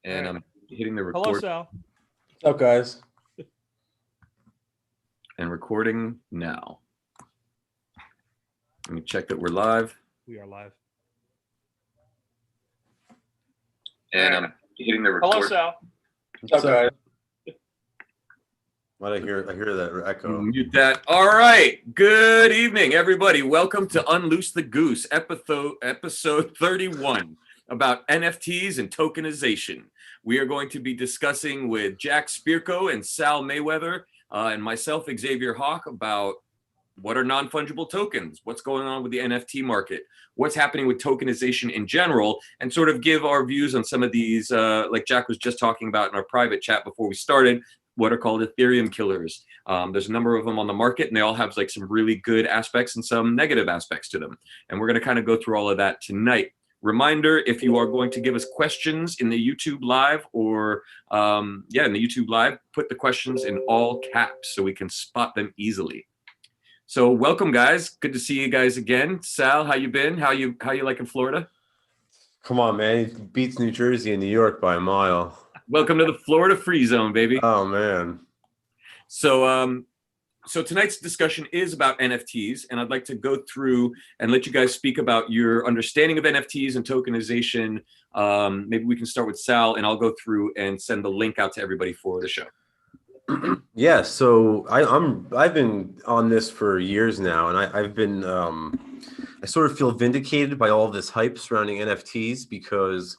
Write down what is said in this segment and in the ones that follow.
And I'm hitting the Hello, record Sal. What's up, guys? and recording now. Let me check that we're live. We are live. And I'm hitting the record. Hello, Sal. What's up, guys? What I hear that echo. Mute that. All right. Good evening, everybody. Welcome to Unloose the Goose, episode 31, about NFTs and tokenization. We are going to be discussing with Jack Spirko and Sal Mayweather and myself, Xavier Hawk, about what are non-fungible tokens, what's going on with the NFT market, what's happening with tokenization in general, and sort of give our views on some of these, like Jack was just talking about in our private chat before we started, what are called Ethereum killers. There's a number of them on the market, and they all have like some really good aspects and some negative aspects to them. And we're going to kind of go through all of that tonight. Reminder, if you are going to give us questions in the YouTube live or in the YouTube live, put the questions in all caps so we can spot them easily. So welcome, guys. Good to see you guys again. Sal, how you been? How you like in Florida? Come on, man. It beats New Jersey and New York by a mile. Welcome to the Florida Free Zone, baby. Oh, man. So tonight's discussion is about NFTs, and I'd like to go through and let you guys speak about your understanding of NFTs and tokenization. Maybe we can start with Sal, and I'll go through and send the link out to everybody for the show. Yeah, so I've been on this for years now, and I've been I sort of feel vindicated by all of this hype surrounding NFTs, because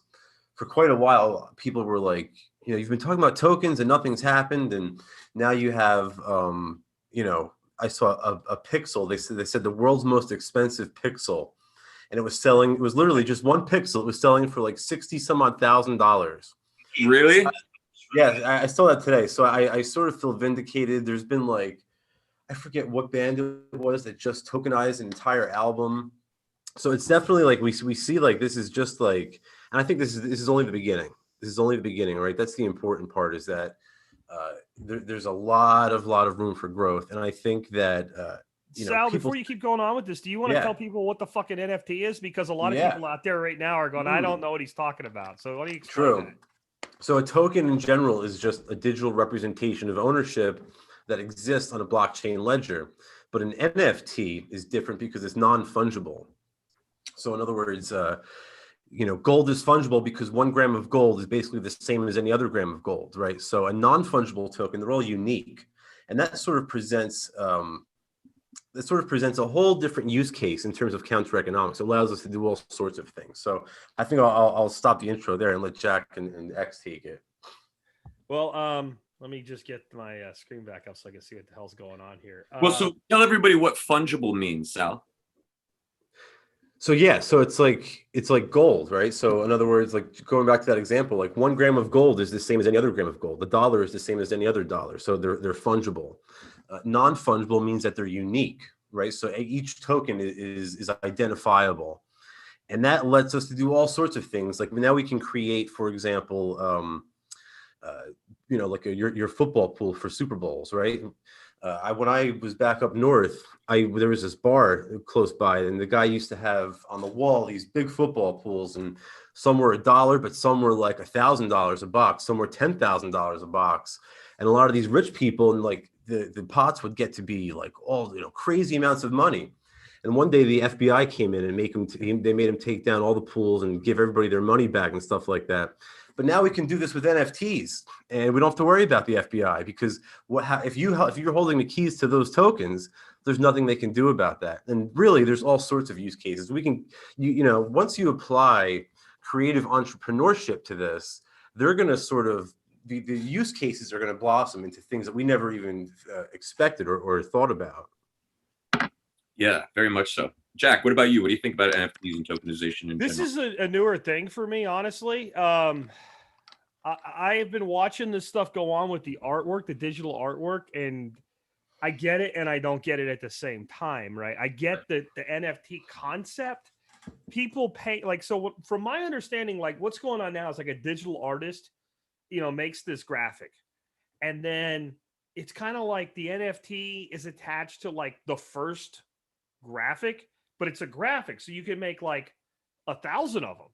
for quite a while people were like, you've been talking about tokens and nothing's happened, and now you have I saw a pixel. They said the world's most expensive pixel, and it was literally just one pixel. It was selling for like $60,000. Really? Yeah, I saw that today. So I sort of feel vindicated. There's been like, I forget what band it was that just tokenized an entire album. So it's definitely like we see like this is just like, and I think this is only the beginning. This is only the beginning, right? That's the important part, is that there's a lot of room for growth, and I think that Sal, before you keep going on with this, do you want to tell people what the fucking NFT is? Because a lot of people out there right now are going, I don't know what he's talking about. So what do you explain? True. So a token in general is just a digital representation of ownership that exists on a blockchain ledger. But an NFT is different because it's non-fungible. So in other words, gold is fungible because 1 gram of gold is basically the same as any other gram of gold, right? So a non-fungible token, they're all unique. And that sort of presents a whole different use case in terms of counter economics. It allows us to do all sorts of things. So I think I'll stop the intro there and let Jack and X take it. Well, let me just get my screen back up so I can see what the hell's going on here. So tell everybody what fungible means, Sal. So it's like gold, right? So in other words, like going back to that example, like 1 gram of gold is the same as any other gram of gold. The dollar is the same as any other dollar. So they're fungible. Non-fungible means that they're unique, right? So each token is identifiable, and that lets us to do all sorts of things. Like now we can create, for example, like your football pool for Super Bowls, right? When I was back up north, there was this bar close by, and the guy used to have on the wall these big football pools, and some were $1, but some were like $1,000 a box, some were $10,000 a box, and a lot of these rich people, and like the pots would get to be like all crazy amounts of money. And one day the FBI came in and they made him take down all the pools and give everybody their money back and stuff like that. But now we can do this with NFTs, and we don't have to worry about the FBI, because if you're holding the keys to those tokens, there's nothing they can do about that. And really, there's all sorts of use cases. We can, once you apply creative entrepreneurship to this, they're going to sort of the use cases are going to blossom into things that we never even expected or thought about. Yeah, very much so. Jack, what about you? What do you think about NFTs and tokenization in This general? is a newer thing for me, honestly. I have been watching this stuff go on with the artwork, the digital artwork, and I get it and I don't get it at the same time, right? I get the NFT concept. People pay, like, so from my understanding, like what's going on now is like a digital artist, makes this graphic, and then it's kind of like the NFT is attached to like the first graphic, but it's a graphic, so you can make like 1,000 of them.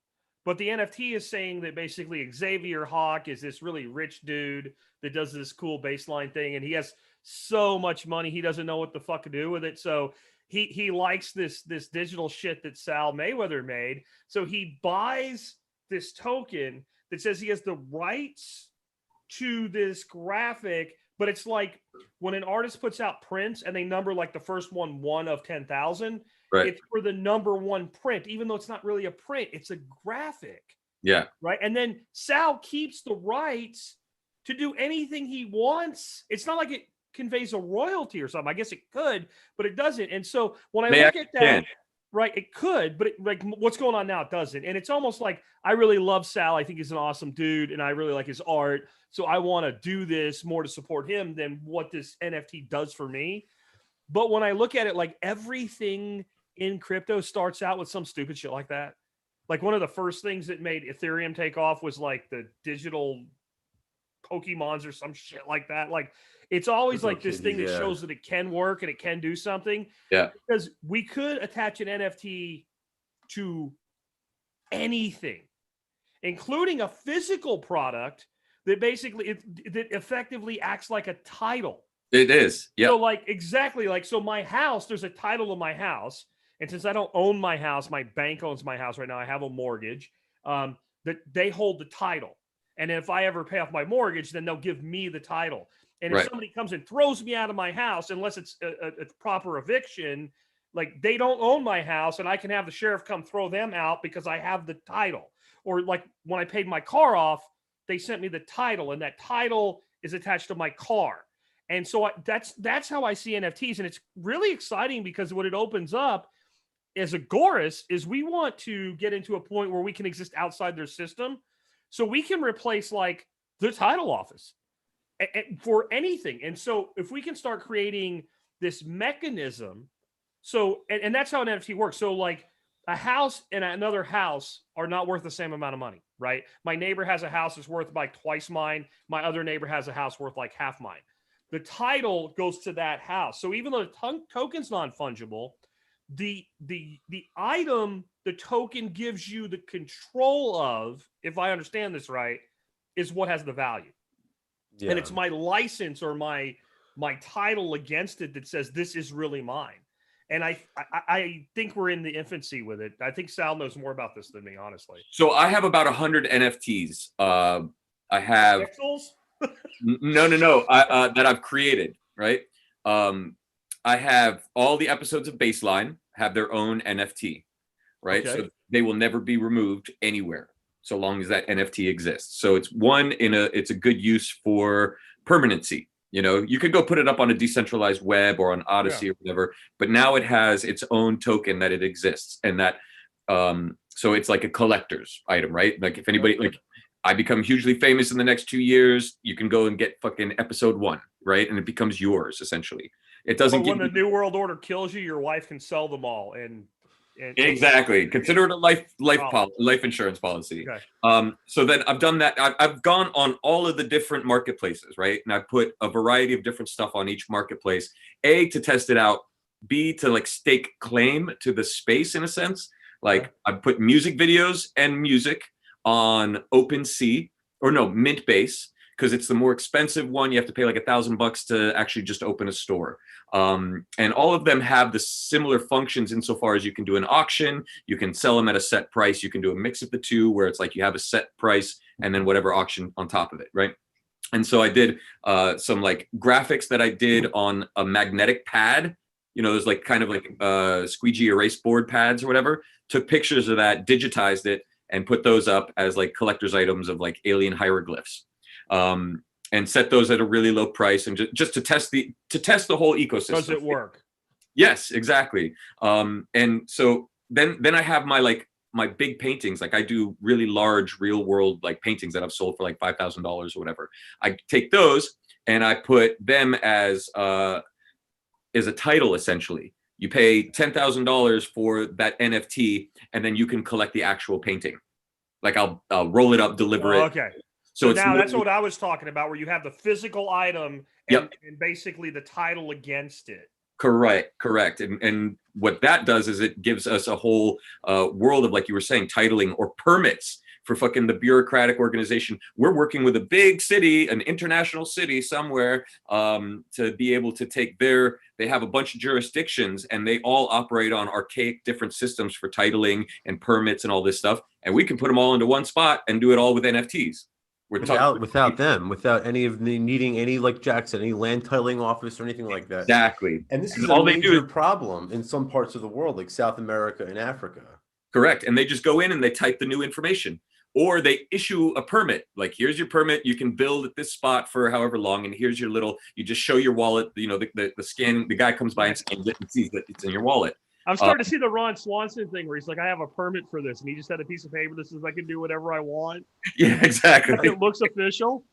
But the NFT is saying that basically Xavier Hawk is this really rich dude that does this cool baseline thing, and he has so much money he doesn't know what the fuck to do with it. So he likes this digital shit that Sal Mayweather made. So he buys this token that says he has the rights to this graphic, but it's like when an artist puts out prints and they number like the first one of 10,000. Right. It's for the number one print, even though it's not really a print, it's a graphic. Yeah. Right. And then Sal keeps the rights to do anything he wants. It's not like it conveys a royalty or something. I guess it could, but it doesn't. And so when I look at that, right, it could, but like what's going on now, it doesn't. And it's almost like I really love Sal. I think he's an awesome dude, and I really like his art. So I want to do this more to support him than what this NFT does for me. But when I look at it, like everything in crypto starts out with some stupid shit like that. Like one of the first things that made Ethereum take off was like the digital Pokemons or some shit like that. Like it's always like this thing that shows that it can work and it can do something. Yeah. Because we could attach an NFT to anything, including a physical product that basically that effectively acts like a title. It is. Yeah. So like exactly like so my house, there's a title of my house. And since I don't own my house, my bank owns my house right now. I have a mortgage. That they hold the title. And if I ever pay off my mortgage, then they'll give me the title. And if somebody comes and throws me out of my house, unless it's a proper eviction, like they don't own my house, and I can have the sheriff come throw them out because I have the title. Or like when I paid my car off, they sent me the title, and that title is attached to my car. And so that's how I see NFTs, and it's really exciting because what it opens up as Agorist is we want to get into a point where we can exist outside their system, so we can replace like the title office for anything. And so if we can start creating this mechanism, so and that's how an NFT works. So like a house and another house are not worth the same amount of money, right? My neighbor has a house that's worth like twice mine. My other neighbor has a house worth like half mine. The title goes to that house. So even though the token's non-fungible, the item the token gives you the control of, if I understand this right, is what has the value. Yeah. And it's my license or my title against it that says this is really mine. And I think we're in the infancy with it. I think Sal knows more about this than me, honestly. So I have about 100 NFTs. I have Pixels? no, that I've created, right? I have all the episodes of Baseline have their own NFT, right? Okay. So they will never be removed anywhere so long as that NFT exists. So it's it's a good use for permanency. You know, you could go put it up on a decentralized web or on Odyssey or whatever, but now it has its own token that it exists, and that so it's like a collector's item, right? Like if anybody like I become hugely famous in the next 2 years, you can go and get fucking episode 1, right? And it becomes yours essentially. It doesn't. But when the New World Order kills you, your wife can sell them all, and exactly. Consider it a life insurance policy. Okay. So then I've done that. I've gone on all of the different marketplaces, right? And I put a variety of different stuff on each marketplace. A, to test it out. B, to like stake claim to the space in a sense. Like I put music videos and music on OpenSea or no Mintbase, because it's the more expensive one. You have to pay like $1,000 to actually just open a store. And all of them have the similar functions insofar as you can do an auction, you can sell them at a set price, you can do a mix of the two where it's like you have a set price and then whatever auction on top of it, right? And so I did some like graphics that I did on a magnetic pad. You know, there's like kind of like squeegee erase board pads or whatever. Took pictures of that, digitized it, and put those up as like collector's items of like alien hieroglyphs. And set those at a really low price, and just to test the whole ecosystem. Does it work? Yes, exactly. And so then I have my big paintings. Like I do really large real world like paintings that I've sold for like $5,000 or whatever. I take those and I put them as a title essentially. You pay $10,000 for that NFT, and then you can collect the actual painting. Like I'll roll it up, deliver it. Okay. So now that's what I was talking about, where you have the physical item and basically the title against it. Correct. And what that does is it gives us a whole world of, like you were saying, titling or permits for fucking the bureaucratic organization. We're working with a big city, an international city somewhere, to be able to take they have a bunch of jurisdictions and they all operate on archaic different systems for titling and permits and all this stuff. And we can put them all into one spot and do it all with NFTs. Without any of the needing any, like Jack said, any land titling office or anything like that. Exactly. And this is a major problem in some parts of the world, like South America and Africa. Correct. And they just go in and they type the new information, or they issue a permit. Like, here's your permit. You can build at this spot for however long. And here's your you just show your wallet, the scan, the guy comes by and scans it and sees that it's in your wallet. I'm starting to see the Ron Swanson thing where he's like, I have a permit for this. And he just had a piece of paper that says I can do whatever I want. Yeah, exactly. It looks official.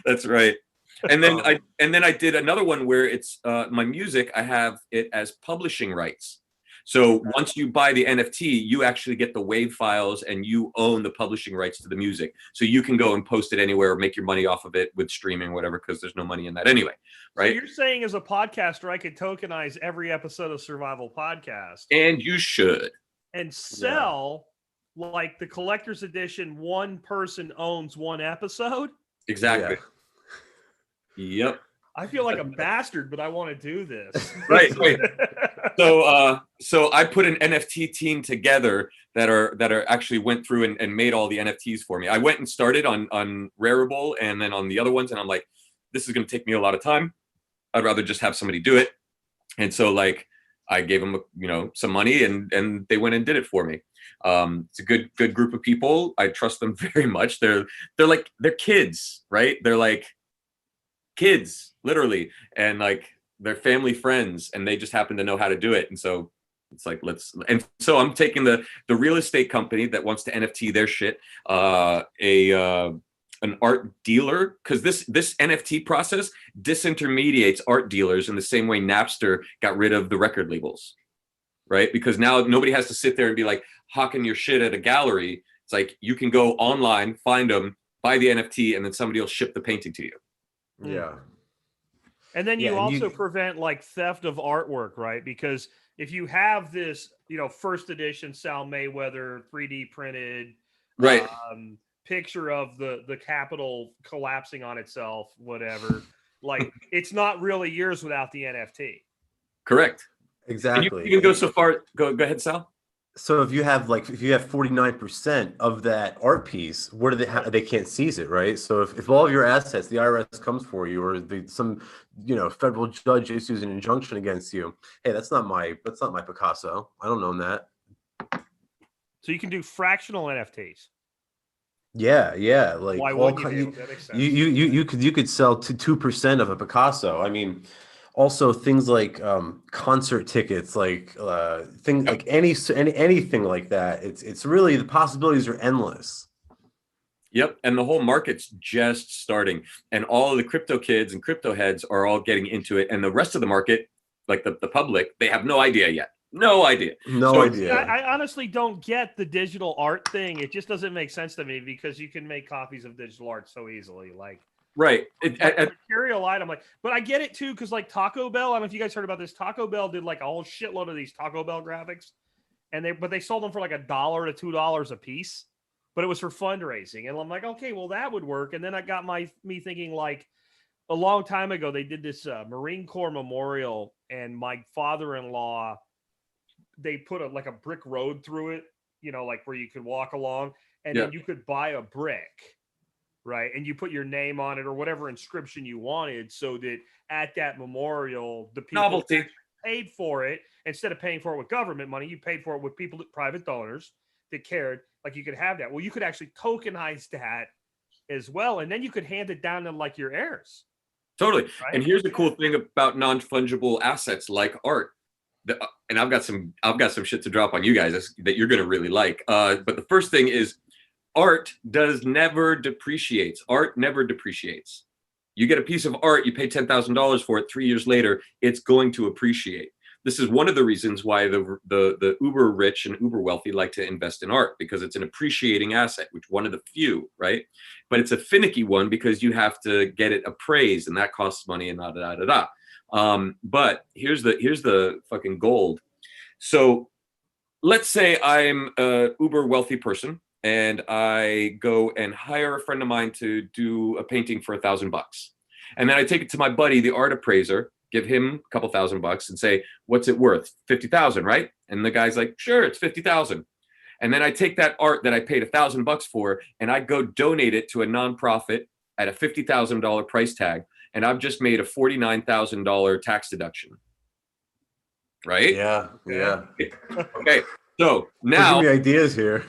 That's right. And then I did another one where it's my music. I have it as publishing rights. So once you buy the NFT, you actually get the WAV files and you own the publishing rights to the music. So you can go and post it anywhere or make your money off of it with streaming or whatever, because there's no money in that anyway, right? So you're saying as a podcaster, I could tokenize every episode of Survival Podcast. And you should. And sell, like the collector's edition, one person owns one episode? Exactly. Yeah. Yep. I feel like a bastard, but I want to do this. Right. So I put an NFT team together that are actually went through and made all the NFTs for me. I went and started on Rarible and then on the other ones, and I'm like, this is going to take me a lot of time. I'd rather just have somebody do it. And so like I gave them some money and they went and did it for me. It's a good group of people. I trust them very much. They're kids, right? They're like kids, literally, and like they're family friends, and they just happen to know how to do it. And so it's like, so I'm taking the real estate company that wants to NFT their shit, an art dealer, because this NFT process disintermediates art dealers in the same way Napster got rid of the record labels, right? Because now nobody has to sit there and be like hawking your shit at a gallery. It's like you can go online, find them, buy the NFT, and then somebody will ship the painting to you. Yeah. And then you also prevent like theft of artwork, right? Because if you have this, first edition Sal Mayweather 3D printed right picture of the Capitol collapsing on itself, whatever, like it's not really yours without the NFT. Correct. Exactly. And you can go so far. Go ahead, Sal. So if you have 49% of that art piece, where do they can't seize it, right? So if all of your assets, the IRS comes for you, or some federal judge issues an injunction against you, hey, that's not my Picasso. I don't own that. So you can do fractional NFTs. Yeah. Like, why wouldn't you? That makes sense. You could sell to 2% of a Picasso. I mean, also things like concert tickets, like things like anything like that. It's really, the possibilities are endless. Yep. And the whole market's just starting, and all of the crypto kids and crypto heads are all getting into it. And the rest of the market, like the public, they have no idea yet. No idea. I honestly don't get the digital art thing. It just doesn't make sense to me, because you can make copies of digital art so easily. Like, right. Material item, like, but I get it too, because like Taco Bell, I don't know if you guys heard about this. Taco Bell did like a whole shitload of these Taco Bell graphics, and they sold them for like $1 to $2 a piece, but it was for fundraising. And I'm like, okay, well that would work. And then I got me thinking, like, a long time ago they did this Marine Corps memorial, and my father-in-law, they put a brick road through it, like where you could walk along, and then you could buy a brick. Right. And you put your name on it or whatever inscription you wanted, so that at that memorial, the people paid for it. Instead of paying for it with government money, you paid for it with private donors that cared. Like, you could have that. Well, you could actually tokenize that as well. And then you could hand it down to like your heirs. Totally. Right? And here's the cool thing about non-fungible assets like art. And I've got some shit to drop on you guys that you're going to really like. But the first thing is, art never depreciates. Art never depreciates. You get a piece of art, you pay $10,000 for it. 3 years later, it's going to appreciate. This is one of the reasons why the uber rich and uber wealthy like to invest in art, because it's an appreciating asset, which one of the few, right? But it's a finicky one, because you have to get it appraised, and that costs money, and But here's the fucking gold. So let's say I'm a uber wealthy person and I go and hire a friend of mine to do a painting for $1,000. And then I take it to my buddy, the art appraiser, give him a couple $1,000 and say, what's it worth? 50,000, right? And the guy's like, sure, it's 50,000. And then I take that art that I paid $1,000 for and I go donate it to a nonprofit at a $50,000 price tag. And I've just made a $49,000 tax deduction. Right? Yeah. Okay. So now give me ideas here.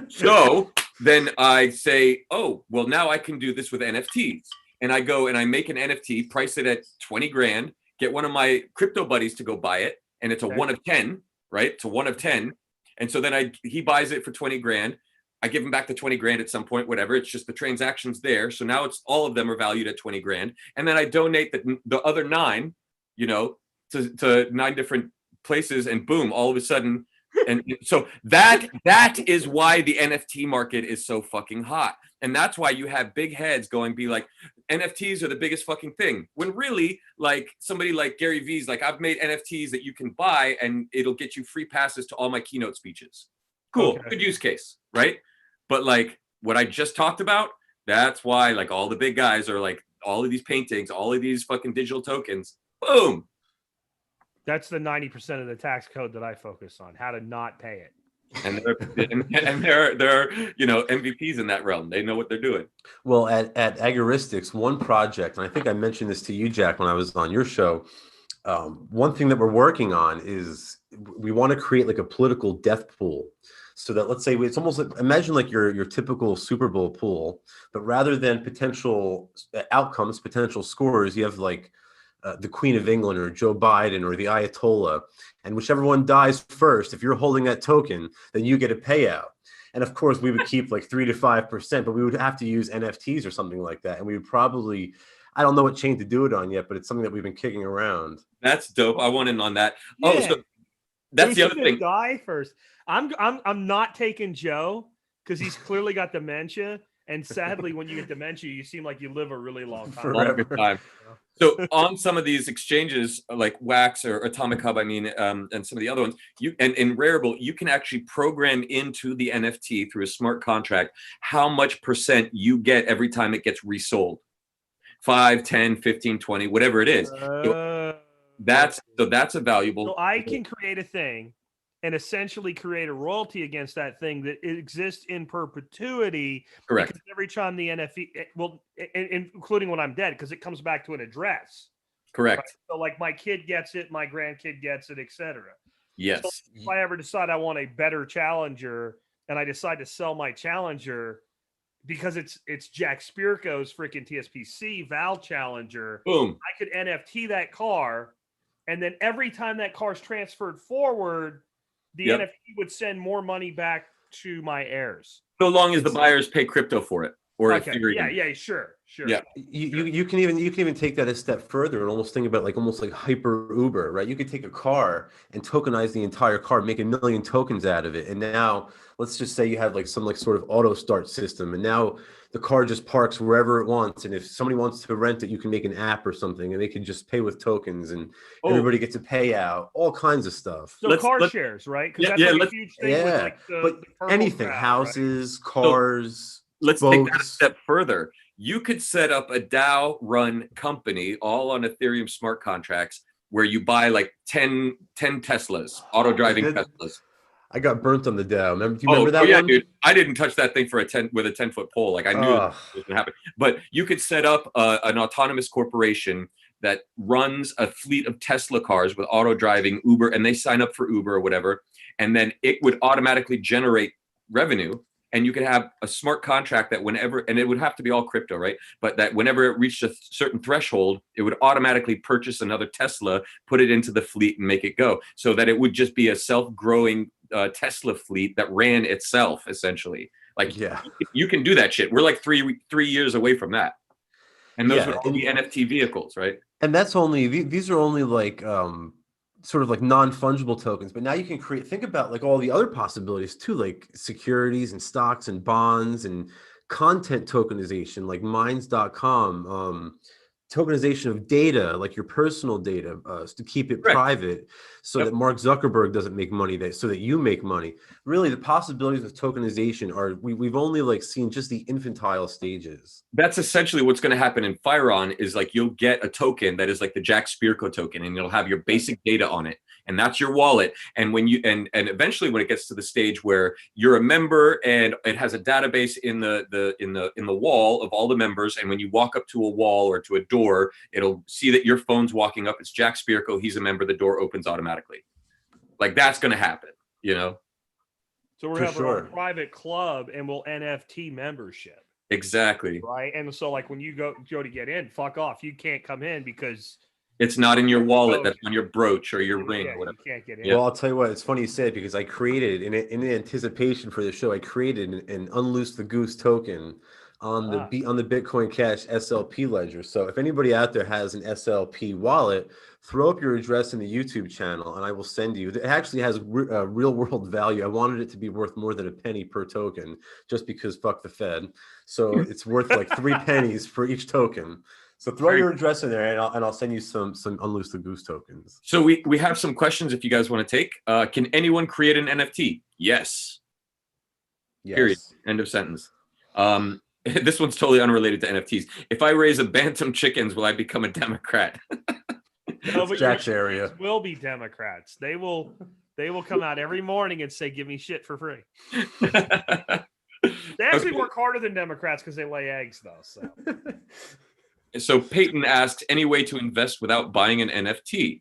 so then I say, oh, well, now I can do this with NFTs. And I go and I make an NFT, price it at 20 grand, get one of my crypto buddies to go buy it. And it's a 1 of 10, right? It's a 1 of 10. And so then he buys it for 20 grand. I give him back the 20 grand at some point, whatever. It's just the transaction's there. So now it's all of them are valued at 20 grand. And then I donate the other 9, to 9 different places, and boom, all of a sudden. And so that is why the NFT market is so fucking hot. And that's why you have big heads be like, NFTs are the biggest fucking thing. When really, like, somebody like Gary Vee's like, I've made NFTs that you can buy and it'll get you free passes to all my keynote speeches. Cool, okay. Good use case, right? But like what I just talked about, that's why like all the big guys are like, all of these paintings, all of these fucking digital tokens, boom. That's the 90% of the tax code that I focus on, how to not pay it. And there are MVPs in that realm. They know what they're doing. Well, at Agoristics, one project, and I think I mentioned this to you, Jack, when I was on your show. One thing that we're working on is we want to create like a political death pool. So that, let's say it's almost like, imagine like your typical Super Bowl pool, but rather than potential outcomes, potential scores, you have like the Queen of England or Joe Biden or the Ayatollah, and whichever one dies first, if you're holding that token, then you get a payout. And of course, we would keep like 3 to 5%, but we would have to use NFTs or something like that. And we would probably, I don't know what chain to do it on yet, but it's something that we've been kicking around. That's dope. I want in on that. Yeah. Oh, so that's the other thing. Die first. I'm not taking Joe because he's clearly got dementia. And sadly, when you get dementia, you seem like you live a really long time. Longer time. So on some of these exchanges like Wax or Atomic Hub, and some of the other ones, and in Rarible, you can actually program into the NFT through a smart contract how much % you get every time it gets resold. 5, 10, 15, 20, whatever it is. That's a valuable. So I can create a thing and essentially create a royalty against that thing that exists in perpetuity. Correct. Because every time the NFT, well, including when I'm dead, because it comes back to an address. Correct. Right? So like my kid gets it, my grandkid gets it, etc. Yes. So if I ever decide I want a better challenger and I decide to sell my challenger because it's Jack Spirko's freaking TSPC Val Challenger, boom, I could NFT that car, and then every time that car's transferred forward, the NFT would send more money back to my heirs. So long as the buyers pay crypto for it or Ethereum. Yeah, sure. Yeah. You can even take that a step further and almost think about almost like hyper Uber, right? You could take a car and tokenize the entire car, make 1 million tokens out of it. And now let's just say you have some sort of auto start system, and now the car just parks wherever it wants. And if somebody wants to rent it, you can make an app or something, and they can just pay with tokens, and everybody gets a payout, all kinds of stuff. So car shares, right? Because that's a huge thing. Yeah, with but anything, houses, right? cars. So let's boats. take that a step further. You could set up a DAO-run company all on Ethereum smart contracts where you buy 10 Teslas, auto-driving Teslas. I got burnt on the DAO. Do you remember that one? Dude. I didn't touch that thing with a 10-foot pole. I knew it was going to happen. But you could set up an autonomous corporation that runs a fleet of Tesla cars with auto-driving Uber, and they sign up for Uber or whatever, and then it would automatically generate revenue. And you could have a smart contract that whenever, and it would have to be all crypto, right? But that whenever it reached a certain threshold, it would automatically purchase another Tesla, put it into the fleet, and make it go. So that it would just be a self-growing Tesla fleet that ran itself, essentially. You can do that shit. We're 3 years away from that. And those would all be NFT vehicles, right? And that's only, these are only sort of non-fungible tokens, but now you can think about all the other possibilities too, like securities and stocks and bonds and content tokenization, like minds.com, tokenization of data, like your personal data, to keep it private, so that Mark Zuckerberg doesn't make money, so that you make money. Really, the possibilities of tokenization are, we've only like seen just the infantile stages. That's essentially what's going to happen in Firon. Is like you'll get a token that is like the Jack Spirko token, and you'll have your basic data on it, and that's your wallet. And when you and eventually when it gets to the stage where you're a member and it has a database in the wall of all the members, and when you walk up to a wall or to a door, it'll see that your phone's walking up. It's Jack Spirko. He's a member. The door opens automatically. Like that's going to happen, you know. So we're having a private club, and we'll NFT membership. Exactly. Right. And so like when you go to get in, fuck off. You can't come in because it's not in your wallet, that's on your brooch or your ring or whatever. You can't get in. Well, I'll tell you what, it's funny you said, because I created, in anticipation for the show, I created an Unloose the Goose token on the Bitcoin Cash SLP ledger. So if anybody out there has an SLP wallet, throw up your address in the YouTube channel and I will send you. It actually has real world value. I wanted it to be worth more than a penny per token, just because fuck the Fed. So it's worth like 3 pennies for each token. So throw your address in there, and I'll send you some Unloose the Goose tokens. So we have some questions if you guys want to take. Can anyone create an NFT? Yes. Period. End of sentence. This one's totally unrelated to NFTs. If I raise a bantam chickens, will I become a Democrat? No, but Jack's area will be Democrats. They will come out every morning and say, "Give me shit for free." They actually work harder than Democrats because they lay eggs, though. So Peyton asked, any way to invest without buying an NFT?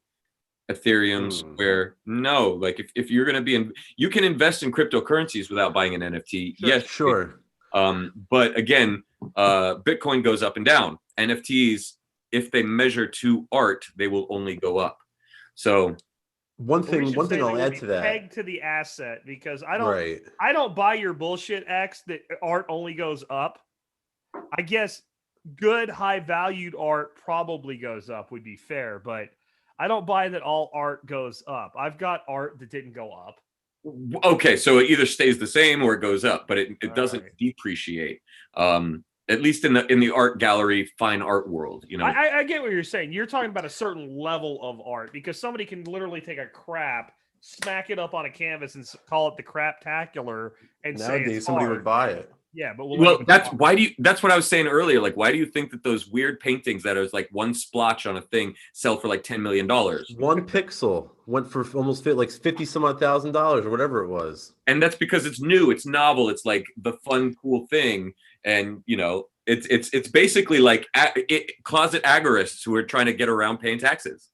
Ethereum's where no, like if you're going to be you can invest in cryptocurrencies without buying an NFT. Yes, sure. But again, Bitcoin goes up and down. NFTs, if they measure to art, they will only go up. So one thing I'll add to that, pegged to the asset, because I don't buy your bullshit X that art only goes up. I guess good high valued art probably goes up, would be fair, but I don't buy that all art goes up. I've got art that didn't go up. Okay, so it either stays the same or it goes up, but it doesn't depreciate. At least in the art gallery, fine art world, you know. I get what you're saying. You're talking about a certain level of art, because somebody can literally take a crap, smack it up on a canvas, and call it the craptacular, and nowadays somebody would buy it. Yeah, but that's what I was saying earlier. Like, why do you think that those weird paintings that is like one splotch on a thing sell for like $10 million? One pixel went for almost like $50 some odd thousand or whatever it was. And that's because it's new, it's novel, it's like the fun, cool thing. And you know, it's basically like closet agorists who are trying to get around paying taxes.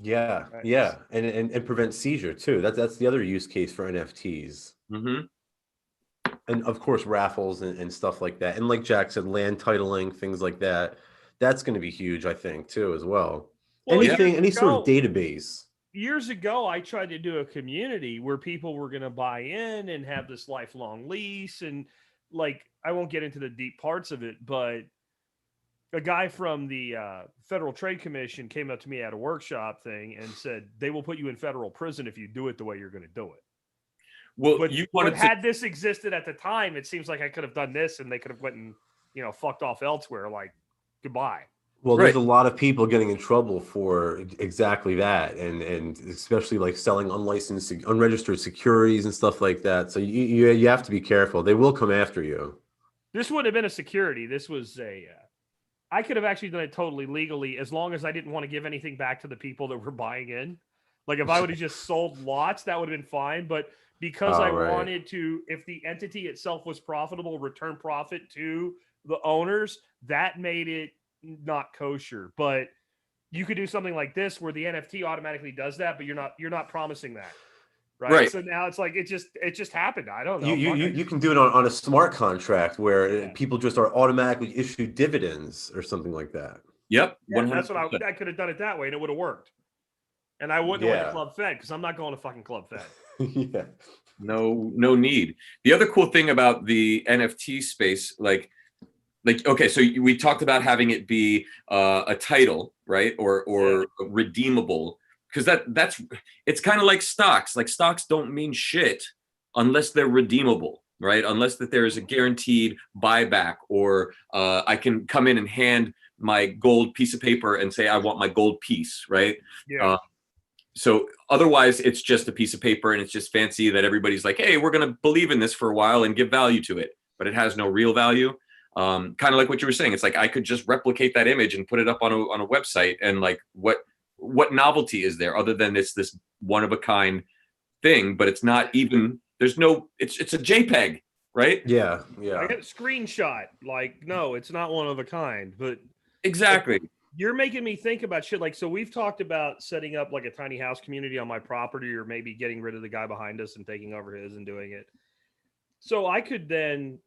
Yeah, yeah, and prevent seizure too. That's the other use case for NFTs. Mm-hmm. And of course, raffles and stuff like that. And like Jack said, land titling, things like that. That's going to be huge, I think, too, as well. Any sort of database. Years ago, I tried to do a community where people were going to buy in and have this lifelong lease. And like, I won't get into the deep parts of it, but a guy from the Federal Trade Commission came up to me at a workshop thing and said, they will put you in federal prison if you do it the way you're going to do it. Well, but had this existed at the time, it seems like I could have done this, and they could have went and fucked off elsewhere. Like, goodbye. Well, there's a lot of people getting in trouble for exactly that, and especially like selling unregistered securities and stuff like that. So you have to be careful. They will come after you. This would have been a security. This was I could have actually done it totally legally, as long as I didn't want to give anything back to the people that were buying in. Like, if I would have just sold lots, that would have been fine. But because I wanted to, if the entity itself was profitable, return profit to the owners, that made it not kosher. But you could do something like this where the NFT automatically does that, but you're not promising that. Right. So now it's like it just happened. I don't know. You can do it on a smart contract where people just are automatically issued dividends or something like that. Yep. Yeah, that's what I could have done it that way, and it would have worked. And I wouldn't have went to Club Fed, because I'm not going to fucking Club Fed. Yeah. No need. The other cool thing about the NFT space, like okay, so we talked about having it be a title, right, or redeemable, because it's kind of like stocks. Like, stocks don't mean shit unless they're redeemable, right? Unless that there is a guaranteed buyback, or I can come in and hand my gold piece of paper and say I want my gold piece, right? Yeah. So otherwise, it's just a piece of paper and it's just fancy that everybody's like, hey, we're going to believe in this for a while and give value to it, but it has no real value. Kind of like what you were saying. It's like I could just replicate that image and put it up on a website, and like what novelty is there other than it's this one of a kind thing? But it's not even. There's no. It's a JPEG, right? Yeah. I get a screenshot. Like, no, it's not one of a kind. But Exactly. you're making me think about shit. Like, so we've talked about setting up like a tiny house community on my property, or maybe getting rid of the guy behind us and taking over his and doing it. So I could then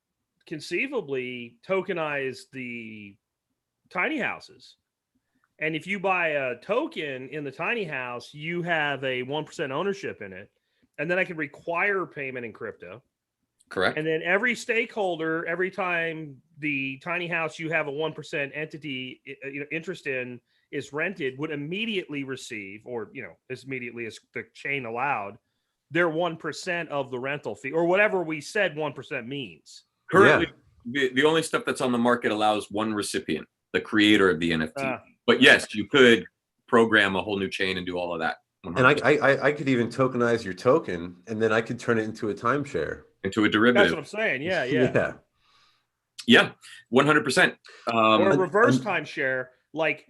conceivably tokenize the tiny houses. And if you buy a token in the tiny house, you have a 1% ownership in it. And then I can require payment in crypto. Correct. And then every stakeholder, every time the tiny house you have a 1% entity interest in is rented, would immediately receive, or as immediately as the chain allowed, their 1% of the rental fee, or whatever we said 1% means. Currently, the only stuff that's on the market allows one recipient, the creator of the NFT. But yes, you could program a whole new chain and do all of that. 100%. And I could even tokenize your token, and then I could turn it into a timeshare. Into a derivative. That's what I'm saying. Yeah, 100%. Or a reverse timeshare, like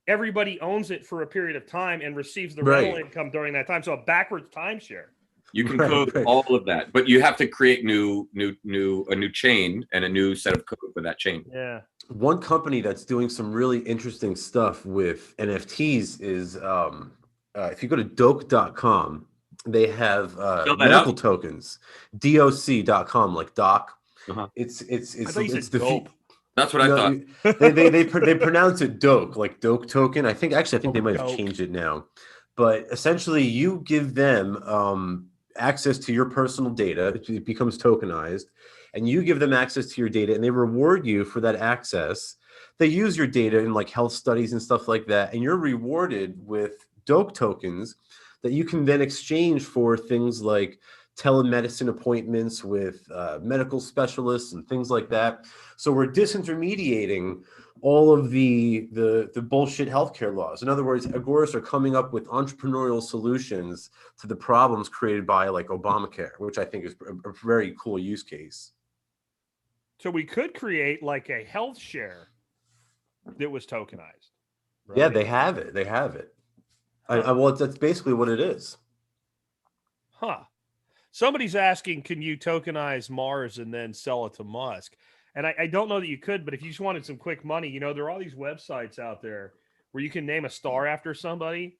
everybody owns it for a period of time and receives the rental income during that time. So a backwards timeshare. You can code all of that, but you have to create a new chain and a new set of code for that chain. Yeah. One company that's doing some really interesting stuff with NFTs is if you go to doc.com, they have medical tokens. doc.com, like doc. Uh-huh. It's the dope. That's what I thought. They pronounce it doc, like doc token. I think they might have changed it now. But essentially, you give them access to your personal data. It becomes tokenized, and you give them access to your data, and they reward you for that access. They use your data in like health studies and stuff like that, and you're rewarded with doc tokens that you can then exchange for things like telemedicine appointments with medical specialists and things like that. So we're disintermediating all of the bullshit healthcare laws. In other words, Agoras are coming up with entrepreneurial solutions to the problems created by like Obamacare, which I think is a very cool use case. So we could create like a health share that was tokenized. Right? Yeah, they have it. Huh. Well, that's basically what it is. Huh. Somebody's asking, can you tokenize Mars and then sell it to Musk? And I don't know that you could, but if you just wanted some quick money, there are all these websites out there where you can name a star after somebody.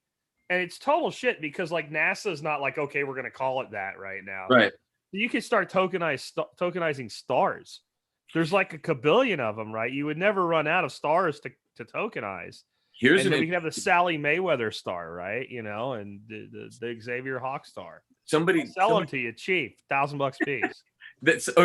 And it's total shit because like NASA's not like, okay, we're going to call it that right now. Right. You can start tokenizing stars. There's like a kabillion of them, right? You would never run out of stars to tokenize. We can have the Sally Mayweather star, right? And the Xavier Hawk star. Somebody sell them to you cheap, $1,000 piece.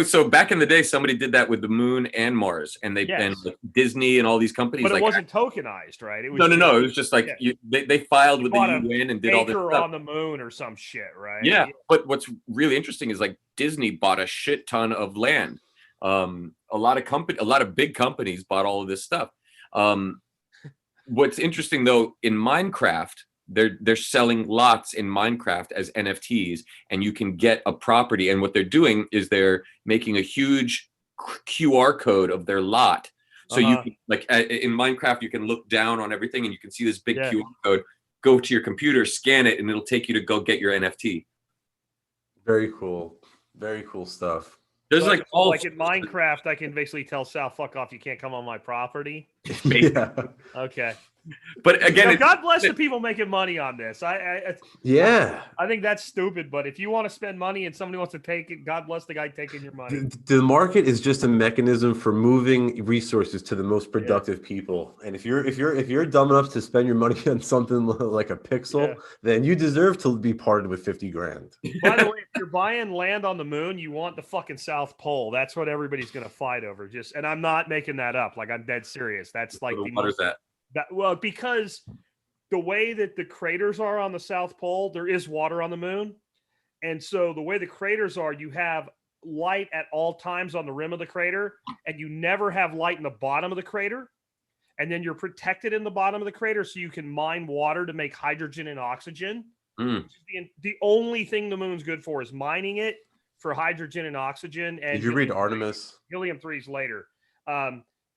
So back in the day, somebody did that with the moon and Mars, and and like Disney and all these companies. But it wasn't tokenized, right? It was no. It was just like they filed with the UN and did all this stuff on the moon or some shit, right? Yeah. But what's really interesting is like Disney bought a shit ton of land. A lot of big companies bought all of this stuff. What's interesting though, in Minecraft, they're selling lots in Minecraft as NFTs, and you can get a property. And what they're doing is they're making a huge QR code of their lot. So you can, like in Minecraft, you can look down on everything and you can see this big QR code. Go to your computer, scan it, and it'll take you to go get your NFT. Very cool. Very cool stuff. There's like all like in Minecraft, I can basically tell Sal, fuck off, you can't come on my property. Yeah. Okay. But again, God bless the people making money on this. I think that's stupid. But if you want to spend money and somebody wants to take it, God bless the guy taking your money. The market is just a mechanism for moving resources to the most productive people. And if you're dumb enough to spend your money on something like a pixel, then you deserve to be parted with 50 grand. By the way, if you're buying land on the moon, you want the fucking South Pole. That's what everybody's gonna fight over. And I'm not making that up. Like, I'm dead serious. That's like what is that? Because the way that the craters are on the South Pole, there is water on the moon. And so the way the craters are, you have light at all times on the rim of the crater, and you never have light in the bottom of the crater. and then you're protected in the bottom of the crater so you can mine water to make hydrogen and oxygen. Mm. The only thing the moon's good for is mining it for hydrogen and oxygen. And did you read Artemis? Helium-3 later.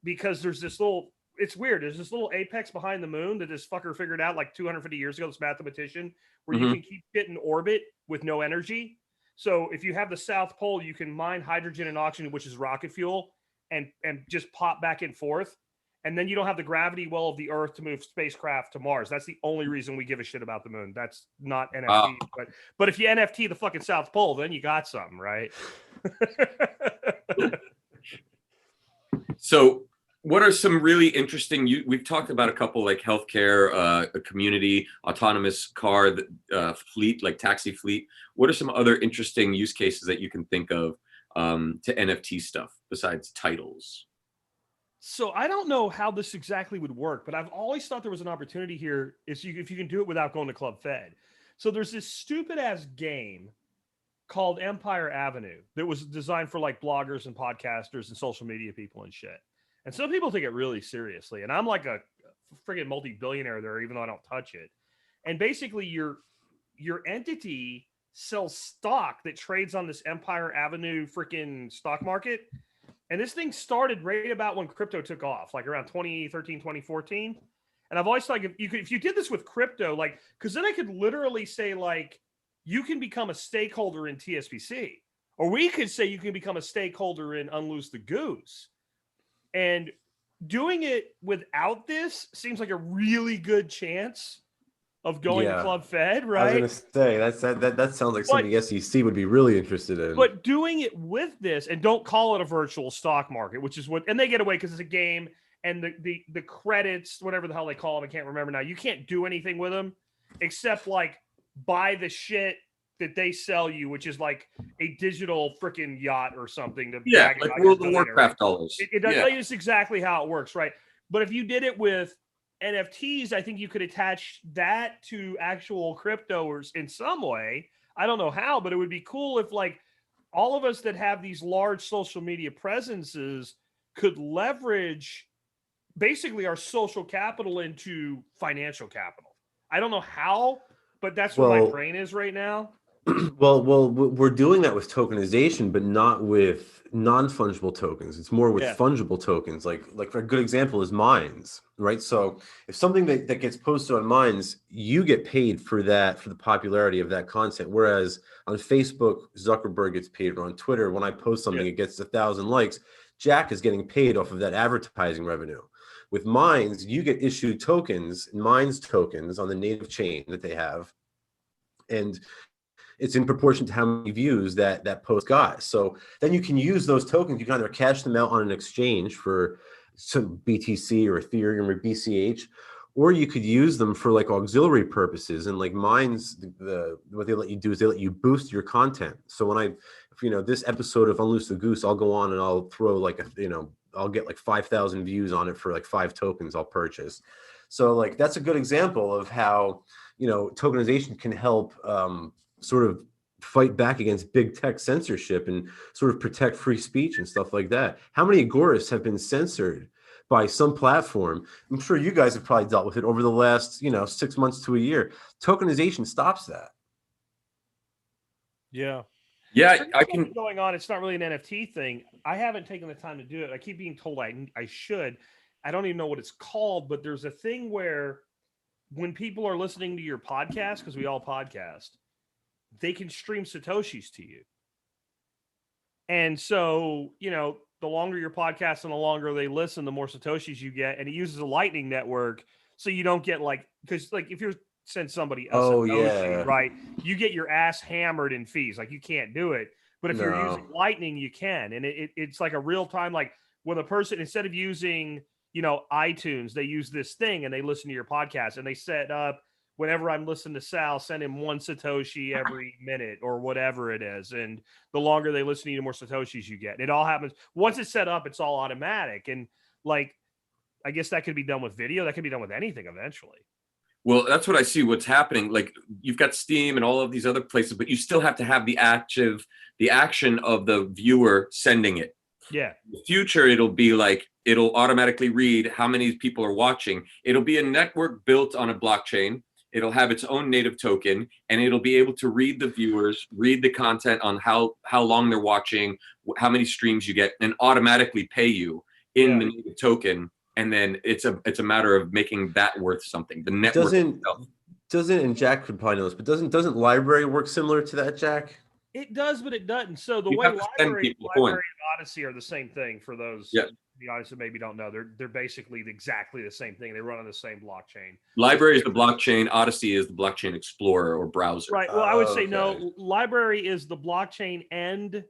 Because there's this little, it's weird. There's this little apex behind the moon that this fucker figured out like 250 years ago, this mathematician, where you can keep it in orbit with no energy. So if you have the South Pole, you can mine hydrogen and oxygen, which is rocket fuel, and just pop back and forth. And then you don't have the gravity well of the Earth to move spacecraft to Mars. That's the only reason we give a shit about the moon. That's not NFT. But if you NFT the fucking South Pole, then you got something, right? So what are some really interesting, we've talked about a couple like healthcare, a community, autonomous car fleet, like taxi fleet. What are some other interesting use cases that you can think of to NFT stuff besides titles? So I don't know how this exactly would work, but I've always thought there was an opportunity here if you can do it without going to Club Fed. So there's this stupid ass game called Empire Avenue that was designed for like bloggers and podcasters and social media people and shit. And some people take it really seriously. And I'm like a friggin' multi-billionaire there, even though I don't touch it. And basically your entity sells stock that trades on this Empire Avenue freaking stock market. And this thing started right about when crypto took off, like around 2013, 2014. And I've always thought if you did this with crypto, like, because then I could literally say, like, you can become a stakeholder in TSPC, or we could say you can become a stakeholder in Unloose the Goose. And doing it without this seems like a really good chance of going to Club Fed, right? I was gonna say that sounds like something the SEC would be really interested in. But doing it with this, and don't call it a virtual stock market, which is what, and they get away because it's a game, and the credits, whatever the hell they call them, I can't remember now. You can't do anything with them except like buy the shit that they sell you, which is like a digital freaking yacht or something. To like World of Warcraft dollars. It does tell you exactly how it works, right? But if you did it with NFTs, I think you could attach that to actual crypto or in some way. I don't know how, but it would be cool if like all of us that have these large social media presences could leverage basically our social capital into financial capital. I don't know how, but that's where my brain is right now. Well, we're doing that with tokenization, but not with non-fungible tokens. It's more with fungible tokens. Like a good example is mines, right? So if something that gets posted on mines, you get paid for that, for the popularity of that content. Whereas on Facebook, Zuckerberg gets paid, or on Twitter, when I post something, it gets 1,000 likes. Jack is getting paid off of that advertising revenue. With mines, you get issued tokens, mines tokens on the native chain that they have. And it's in proportion to how many views that post got. So then you can use those tokens. You can either cash them out on an exchange for some BTC or Ethereum or BCH, or you could use them for like auxiliary purposes. And like mines, what they let you do is they let you boost your content. So when this episode of Unloose the Goose, I'll go on and I'll throw like I'll get like 5,000 views on it for like 5 tokens I'll purchase. So like that's a good example of how tokenization can help sort of fight back against big tech censorship and sort of protect free speech and stuff like that. How many agorists have been censored by some platform? I'm sure you guys have probably dealt with it over the last 6 months to a year. Tokenization stops that. Yeah, I can going on. It's not really an NFT thing. I haven't taken the time to do it. I keep being told I should. I don't even know what it's called, but there's a thing where when people are listening to your podcast, because we all podcast, they can stream Satoshis to you. And so, the longer your podcast and the longer they listen, the more Satoshis you get. And it uses a Lightning network. So you don't get because if you're send somebody else Satoshi, right, you get your ass hammered in fees. Like you can't do it. But if you're using Lightning, you can. And it's like a real time, like when a person, instead of using, iTunes, they use this thing and they listen to your podcast and they set up, whenever I'm listening to Sal, send him 1 Satoshi every minute or whatever it is. And the longer they listen to you, the more Satoshis you get. And it all happens. Once it's set up, it's all automatic. And like, I guess that could be done with video. That could be done with anything eventually. Well, that's what I see what's happening. Like you've got Steam and all of these other places, but you still have to have the action of the viewer sending it Yeah. In the future, it'll be like, it'll automatically read how many people are watching. It'll be a network built on a blockchain. It'll have its own native token, and it'll be able to read the viewers, read the content on how long they're watching, how many streams you get, and automatically pay you in the native token. And then it's a matter of making that worth something. The network doesn't, and Jack could probably know this, but doesn't library work similar to that, Jack? It does, but it doesn't. So the You way have to send library people coins. and Odyssey are the same thing for those the audience that maybe don't know. They're basically exactly the same thing. They run on the same blockchain. Library is the blockchain. Odyssey is the blockchain explorer or browser. Right. Well, I would say no. Library is the blockchain and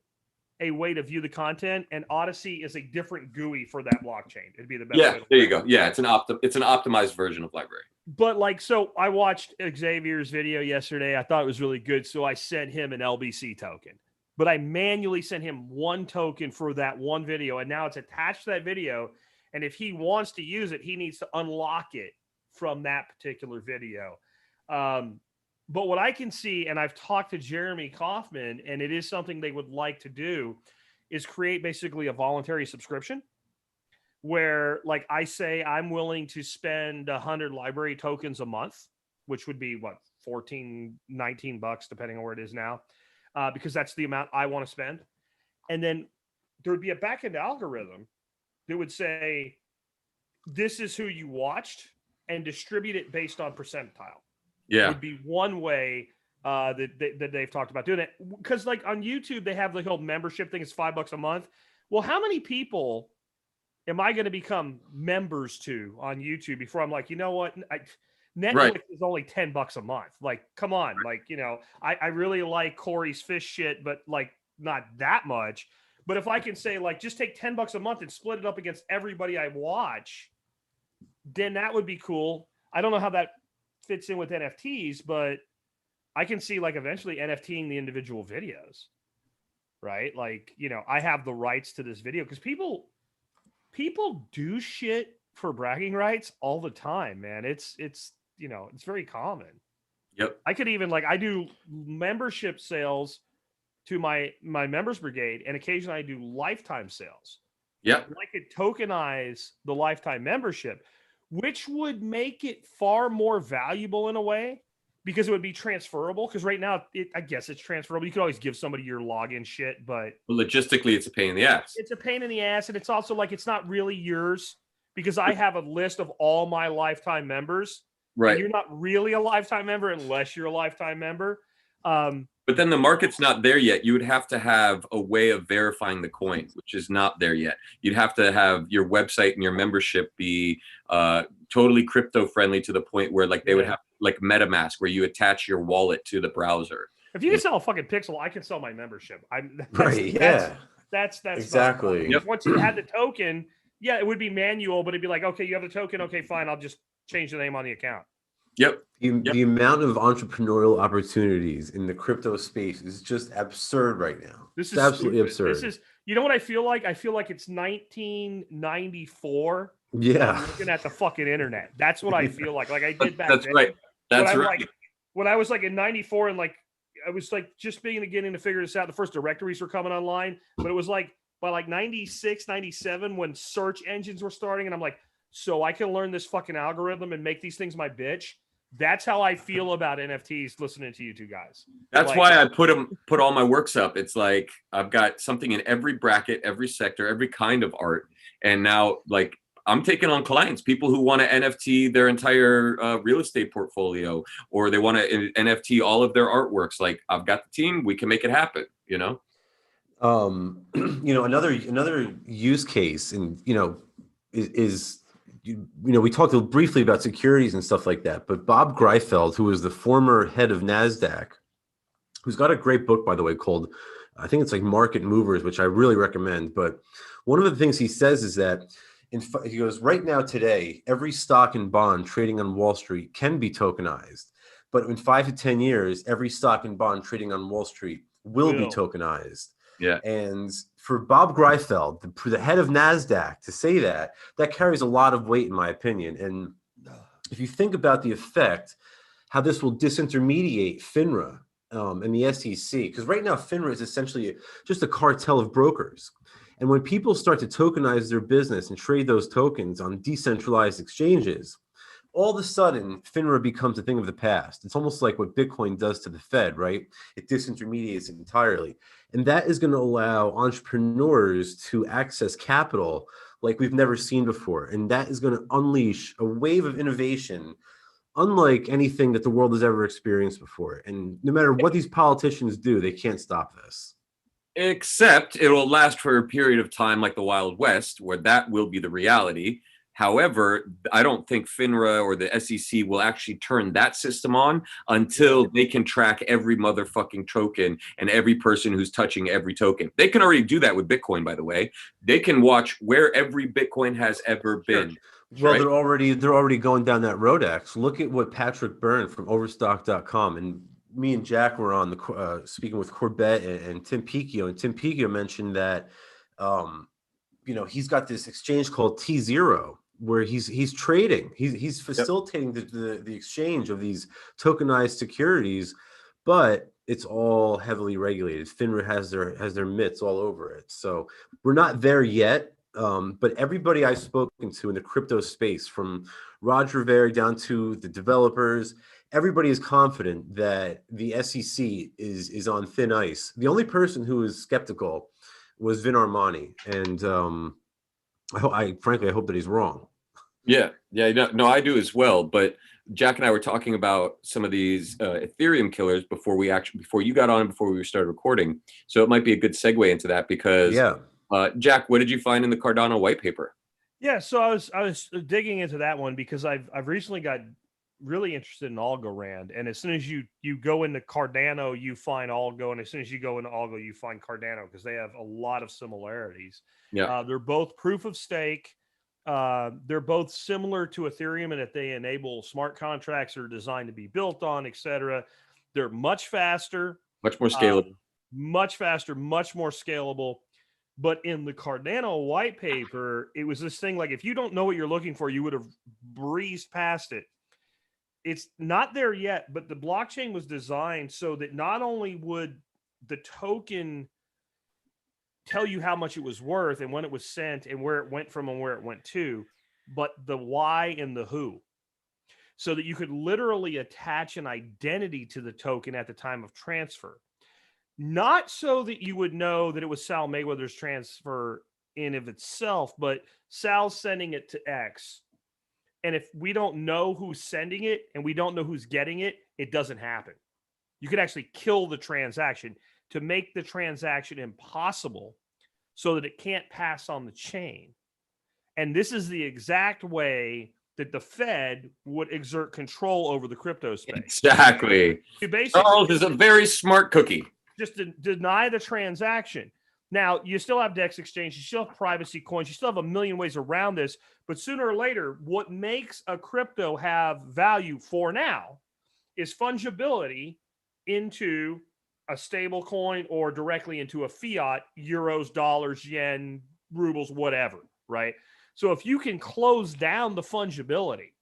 a way to view the content, and Odyssey is a different GUI for that blockchain. It'd be the best. Yeah, there you go. Yeah, it's an optimized version of library. But like, so I watched Xavier's video yesterday. I thought it was really good, so I sent him an LBC token. But I manually sent him one token for that one video, and now it's attached to that video. And if he wants to use it, he needs to unlock it from that particular video. But what I can see, and I've talked to Jeremy Kaufman, and it is something they would like to do, is create basically a voluntary subscription where, like, I say I'm willing to spend 100 library tokens a month, which would be what, 14, 19 bucks, depending on where it is now, because that's the amount I want to spend. And then there would be a backend algorithm that would say, this is who you watched, and distribute it based on percentile. Yeah, would be one way that they've talked about doing it. Because like on YouTube, they have the whole membership thing. It's $5 a month. Well, how many people am I going to become members to on YouTube before I'm like, you know what? Netflix is only $10 a month. Like, come on. Like, you know, I really like Corey's fish shit, but like not that much. But if I can say like, just take $10 a month and split it up against everybody I watch, then that would be cool. I don't know how that fits in with NFTs, but I can see like eventually NFTing the individual videos, right? Like, you know, I have the rights to this video because people do shit for bragging rights all the time, man. It's you know, it's very common. Yep. I could even like, I do membership sales to my members brigade, and occasionally I do lifetime sales. Yep. I could tokenize the lifetime membership, which would make it far more valuable in a way because it would be transferable. Because right now, I guess it's transferable. You could always give somebody your login shit, but logistically, it's a pain in the ass. It's a pain in the ass, and it's also like it's not really yours because I have a list of all my lifetime members. Right. You're not really a lifetime member unless you're a lifetime member. But then the market's not there yet. You would have to have a way of verifying the coin, which is not there yet. You'd have to have your website and your membership be totally crypto friendly to the point where like they would have like MetaMask, where you attach your wallet to the browser. If you can sell a fucking pixel, I can sell my membership. That's exactly. Yep. Once you had the token, yeah, it would be manual, but it'd be like, okay, you have the token. Okay, fine. I'll just change the name on the account. Yep. The amount of entrepreneurial opportunities in the crypto space is just absurd right now. This is absolutely absurd. This is, you know what I feel like? I feel like it's 1994. Yeah. I'm looking at the fucking internet. That's what I feel like. Like I did back That's then. right. That's right. Like, when I was like in 94 and like, I was like just beginning to figure this out. The first directories were coming online, but it was like by like 96, 97 when search engines were starting. And I'm like, so I can learn this fucking algorithm and make these things my bitch. That's how I feel about NFTs listening to you two guys. That's like, why I put all my works up. It's like I've got something in every bracket, every sector, every kind of art. And now like I'm taking on clients, people who want to NFT their entire real estate portfolio, or they want to NFT all of their artworks. Like I've got the team, we can make it happen, you know? You know, another use case and, you know, is you know, we talked briefly about securities and stuff like that, but Bob Greifeld, who was the former head of NASDAQ, who's got a great book, by the way, called, I think it's like Market Movers, which I really recommend. But one of the things he says is that he goes, right now today, every stock and bond trading on Wall Street can be tokenized. But in 5 to 10 years, every stock and bond trading on Wall Street will be tokenized. Yeah. And for Bob Greifeld, the head of NASDAQ, to say that carries a lot of weight, in my opinion. And if you think about the effect, how this will disintermediate FINRA and the SEC, because right now FINRA is essentially just a cartel of brokers. And when people start to tokenize their business and trade those tokens on decentralized exchanges, all of a sudden, FINRA becomes a thing of the past. It's almost like what Bitcoin does to the Fed, right? It disintermediates entirely. And that is going to allow entrepreneurs to access capital like we've never seen before. And that is going to unleash a wave of innovation unlike anything that the world has ever experienced before. And no matter what these politicians do, they can't stop this. Except it will last for a period of time like the Wild West, where that will be the reality. However, I don't think FINRA or the SEC will actually turn that system on until they can track every motherfucking token and every person who's touching every token. They can already do that with Bitcoin, by the way. They can watch where every Bitcoin has ever been. Well, right? they're already going down that road, X. Look at what Patrick Byrne from Overstock.com and me and Jack were on the speaking with Corbett and Tim Picchio, and Tim Picchio mentioned that he's got this exchange called T0 where he's trading, he's facilitating the exchange of these tokenized securities, but it's all heavily regulated. FINRA has their mitts all over it. So we're not there yet. But everybody I've spoken to in the crypto space, from Roger Ver down to the developers, everybody is confident that the SEC is on thin ice. The only person who is skeptical was Vin Armani, and frankly I hope that he's wrong. Yeah, no, I do as well. But Jack and I were talking about some of these Ethereum killers before you got on and before we started recording. So it might be a good segue into that because Jack, what did you find in the Cardano white paper? Yeah, so I was digging into that one because I've recently got really interested in Algorand, and as soon as you go into Cardano, you find Algo, and as soon as you go into Algo, you find Cardano because they have a lot of similarities. Yeah, they're both proof of stake. They're both similar to Ethereum in that they enable smart contracts that are designed to be built on, etc. They're much faster, much more scalable, much more scalable. But in the Cardano white paper, it was this thing like, if you don't know what you're looking for, you would have breezed past it. It's not there yet, but the blockchain was designed so that not only would the token tell you how much it was worth and when it was sent and where it went from and where it went to, but the why and the who. So that you could literally attach an identity to the token at the time of transfer. Not so that you would know that it was Sal Mayweather's transfer in of itself, but Sal's sending it to X. And if we don't know who's sending it and we don't know who's getting it, it doesn't happen. You could actually kill the transaction to make the transaction impossible so that it can't pass on the chain. And this is the exact way that the Fed would exert control over the crypto space. Exactly. Charles is a very smart cookie. Just to deny the transaction. Now, you still have DEX exchange, you still have privacy coins, you still have a million ways around this, but sooner or later, what makes a crypto have value for now is fungibility into a stable coin or directly into a fiat, euros, dollars, yen, rubles, whatever, right? So if you can close down the fungibility,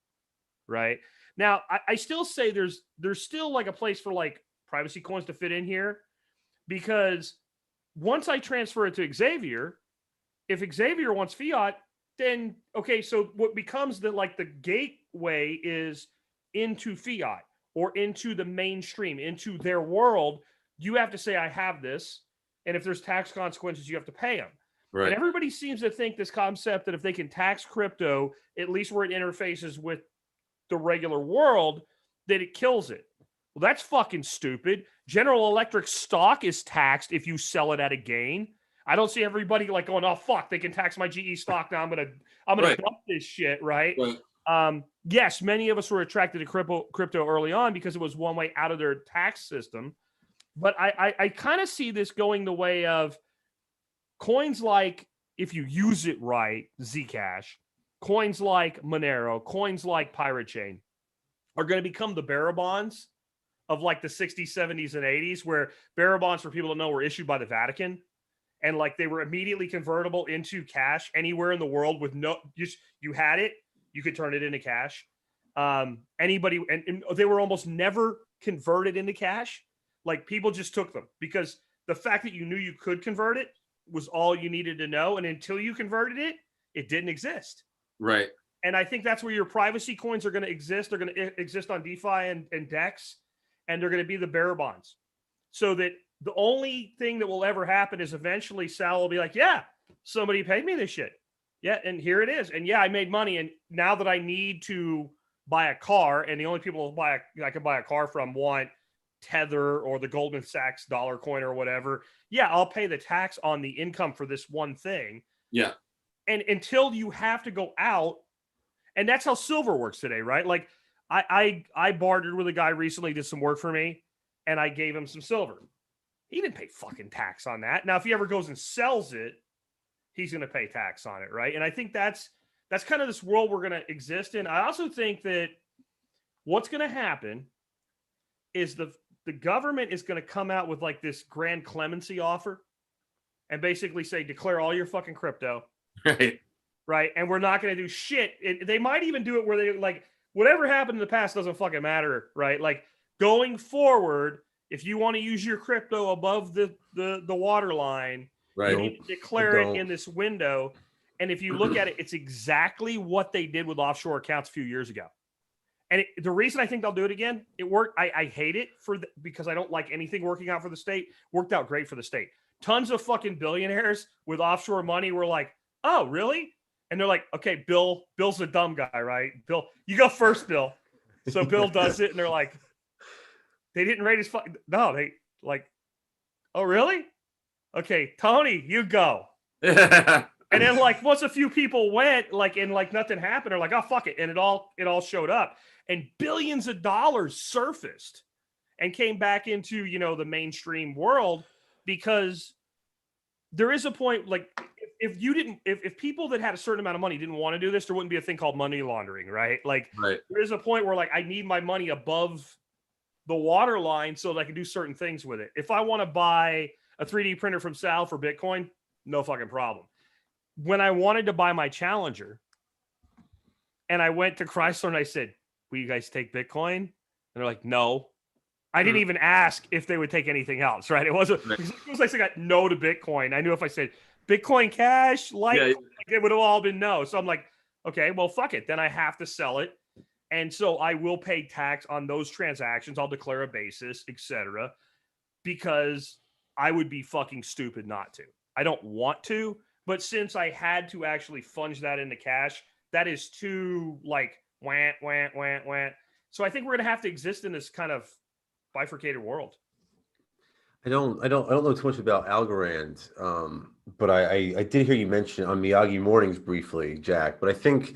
right? Now, I still say there's still like a place for like privacy coins to fit in here, because once I transfer it to Xavier, if Xavier wants fiat, then okay, so what becomes the gateway is into fiat or into the mainstream, into their world. You have to say, I have this, and if there's tax consequences, you have to pay them. Right. And everybody seems to think this concept that if they can tax crypto, at least where it interfaces with the regular world, that it kills it. Well, that's fucking stupid. General Electric stock is taxed if you sell it at a gain. I don't see everybody like going, oh fuck, they can tax my GE stock now. I'm gonna dump this shit, right? Yes, many of us were attracted to crypto early on because it was one way out of their tax system. But I kind of see this going the way of coins like, if you use it right, Zcash, coins like Monero, coins like Pirate Chain are going to become the bearer bonds of like the 60s, 70s, and 80s, where bearer bonds, for people to know, were issued by the Vatican. And like they were immediately convertible into cash anywhere in the world with you had it, you could turn it into cash. Anybody, and they were almost never converted into cash. Like people just took them because the fact that you knew you could convert it was all you needed to know. And until you converted it, it didn't exist. Right. And I think that's where your privacy coins are going to exist. They're going to exist on DeFi and DEX, and they're going to be the bearer bonds. So that the only thing that will ever happen is eventually Sal will be like, yeah, somebody paid me this shit. Yeah, and here it is. And yeah, I made money. And now that I need to buy a car, and the only people I can buy a car from want Tether or the Goldman Sachs dollar coin or whatever, yeah, I'll pay the tax on the income for this one thing. Yeah. And until you have to go out, and that's how silver works today, right? Like I bartered with a guy recently, did some work for me, and I gave him some silver. He didn't pay fucking tax on that. Now, if he ever goes and sells it, he's going to pay tax on it, right? And I think that's kind of this world we're going to exist in. I also think that what's going to happen is the government is going to come out with like this grand clemency offer and basically say, declare all your fucking crypto. Right. Right. And we're not going to do shit. They might even do it where they like whatever happened in the past doesn't fucking matter. Right. Like going forward, if you want to use your crypto above the water line, Right. you need to declare it in this window. And if you look at it, it's exactly what they did with offshore accounts a few years ago. And the reason I think they'll do it again, it worked. I hate it because I don't like anything working out for the state. Worked out great for the state. Tons of fucking billionaires with offshore money were like, oh, really? And they're like, okay, Bill's a dumb guy, right? Bill, you go first, Bill. So Bill does it, and they're like, they didn't rate his no, they like, oh, really? Okay, Tony, you go. And then like once a few people went, like and like nothing happened, they're like, oh fuck it. And it all showed up. And billions of dollars surfaced and came back into, the mainstream world, because there is a point like if people that had a certain amount of money didn't want to do this, there wouldn't be a thing called money laundering, right? Like there is a point where like I need my money above the water line so that I can do certain things with it. If I want to buy a 3D printer from Sal for Bitcoin, no fucking problem. When I wanted to buy my Challenger and I went to Chrysler and I said, will you guys take Bitcoin? And they're like, no. I didn't even ask if they would take anything else, right? It was like I got no to Bitcoin. I knew if I said Bitcoin Cash, it would have all been no. So I'm like, okay, well, fuck it. Then I have to sell it. And so I will pay tax on those transactions. I'll declare a basis, etc. Because I would be fucking stupid not to. I don't want to, but since I had to actually funge that into cash, that is too like wah. So I think we're gonna have to exist in this kind of bifurcated world. I don't know too much about Algorand, but I did hear you mention on Miyagi Mornings briefly, Jack. But I think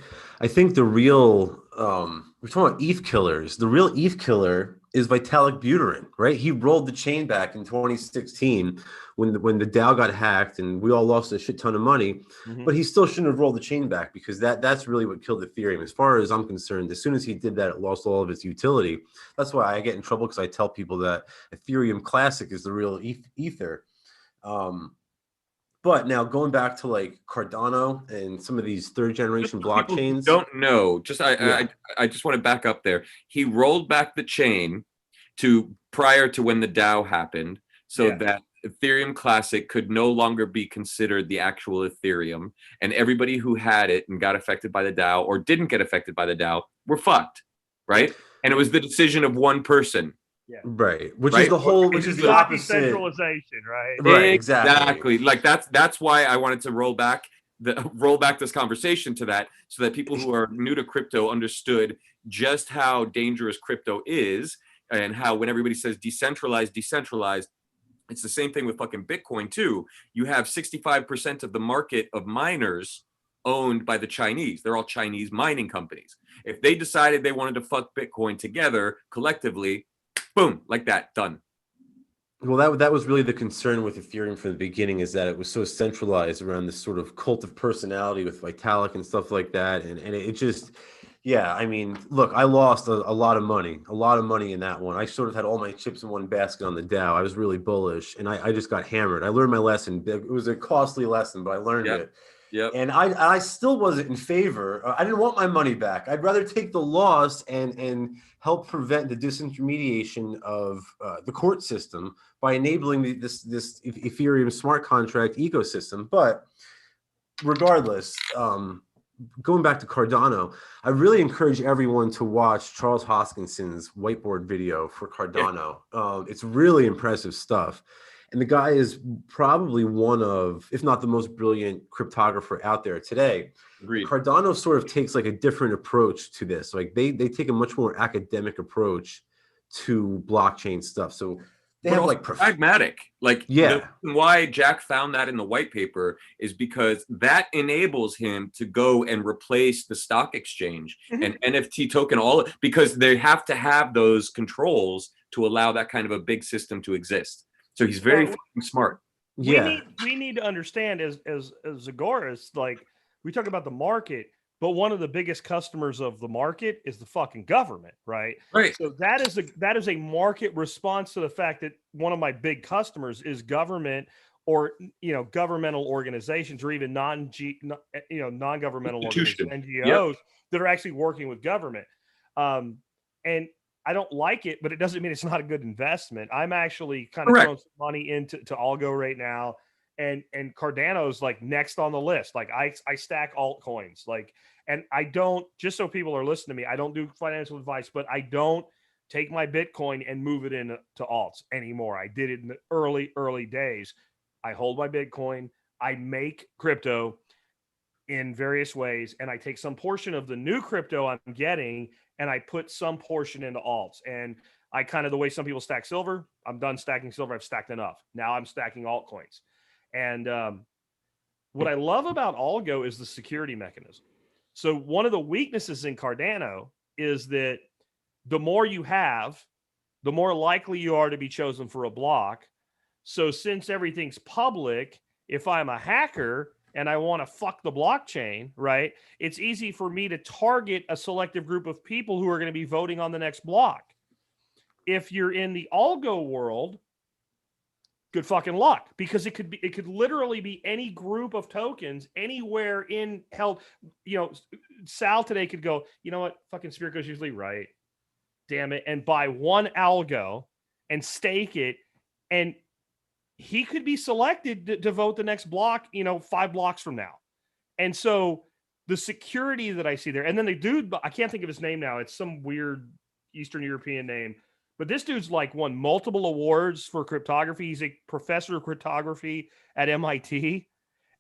the real we're talking about ETH killers. The real ETH killer is Vitalik Buterin, right? He rolled the chain back in 2016 when the DAO got hacked and we all lost a shit ton of money. But he still shouldn't have rolled the chain back, because that's really what killed Ethereum. As far as I'm concerned, as soon as he did that, it lost all of its utility. That's why I get in trouble, because I tell people that Ethereum Classic is the real Ether. But now going back to like Cardano and some of these third generation blockchains. Don't know. I just want to back up there. He rolled back the chain to prior to when the DAO happened, so that Ethereum Classic could no longer be considered the actual Ethereum, and everybody who had it and got affected by the DAO or didn't get affected by the DAO were fucked, right? And it was the decision of one person. Yeah. Right. Which is the opposite. Decentralization, right? Right, exactly. Like that's why I wanted to roll back this conversation to that, so that people who are new to crypto understood just how dangerous crypto is, and how when everybody says decentralized, it's the same thing with fucking Bitcoin too. You have 65% of the market of miners owned by the Chinese. They're all Chinese mining companies. If they decided they wanted to fuck Bitcoin together collectively, boom, like that, done. Well, that was really the concern with Ethereum from the beginning, is that it was so centralized around this sort of cult of personality with Vitalik and stuff like that. And it just, I mean, look, I lost a lot of money in that one. I sort of had all my chips in one basket on the DAO. I was really bullish, and I just got hammered. I learned my lesson. It was a costly lesson, but I learned it. Yep. And I still wasn't in favor. I didn't want my money back. I'd rather take the loss and help prevent the disintermediation of the court system by enabling this Ethereum smart contract ecosystem. But regardless, going back to Cardano, I really encourage everyone to watch Charles Hoskinson's whiteboard video for Cardano. It's really impressive stuff. And the guy is probably one of, if not the most brilliant cryptographer out there today. Agreed. Cardano sort of takes like a different approach to this. Like they take a much more academic approach to blockchain stuff. So they have like pragmatic. Like the reason why Jack found that in the white paper is because that enables him to go and replace the stock exchange and NFT token, because they have to have those controls to allow that kind of a big system to exist. So he's very smart. We need to understand as Agoras, like we talk about the market, but one of the biggest customers of the market is the fucking government, right? Right. So that is a market response to the fact that one of my big customers is government, or governmental organizations, or even non-governmental organizations, NGOs that are actually working with government. And I don't like it, but it doesn't mean it's not a good investment. I'm actually kind of throwing some money into Algo right now. And Cardano's like next on the list. Like I stack altcoins, like, and I don't, just so people are listening to me, I don't do financial advice, but I don't take my Bitcoin and move it into alts anymore. I did it in the early days. I hold my Bitcoin. I make crypto in various ways, and I take some portion of the new crypto I'm getting and I put some portion into alts. And I kind of, the way some people stack silver, I'm done stacking silver. I've stacked enough. Now I'm stacking altcoins. And what I love about Algo is the security mechanism. So one of the weaknesses in Cardano is that the more you have, the more likely you are to be chosen for a block. So since everything's public, if I'm a hacker and I want to fuck the blockchain, right, it's easy for me to target a selective group of people who are going to be voting on the next block. If you're in the Algo world, good fucking luck, because it could literally be any group of tokens anywhere in held. Sal today could go, you know what, fucking Spirit goes usually right, damn it, and buy one algo and stake it, and he could be selected to vote the next block, 5 blocks from now. And so the security that I see there, and then the dude, I can't think of his name now, it's some weird Eastern European name, but this dude's like won multiple awards for cryptography. He's a professor of cryptography at MIT,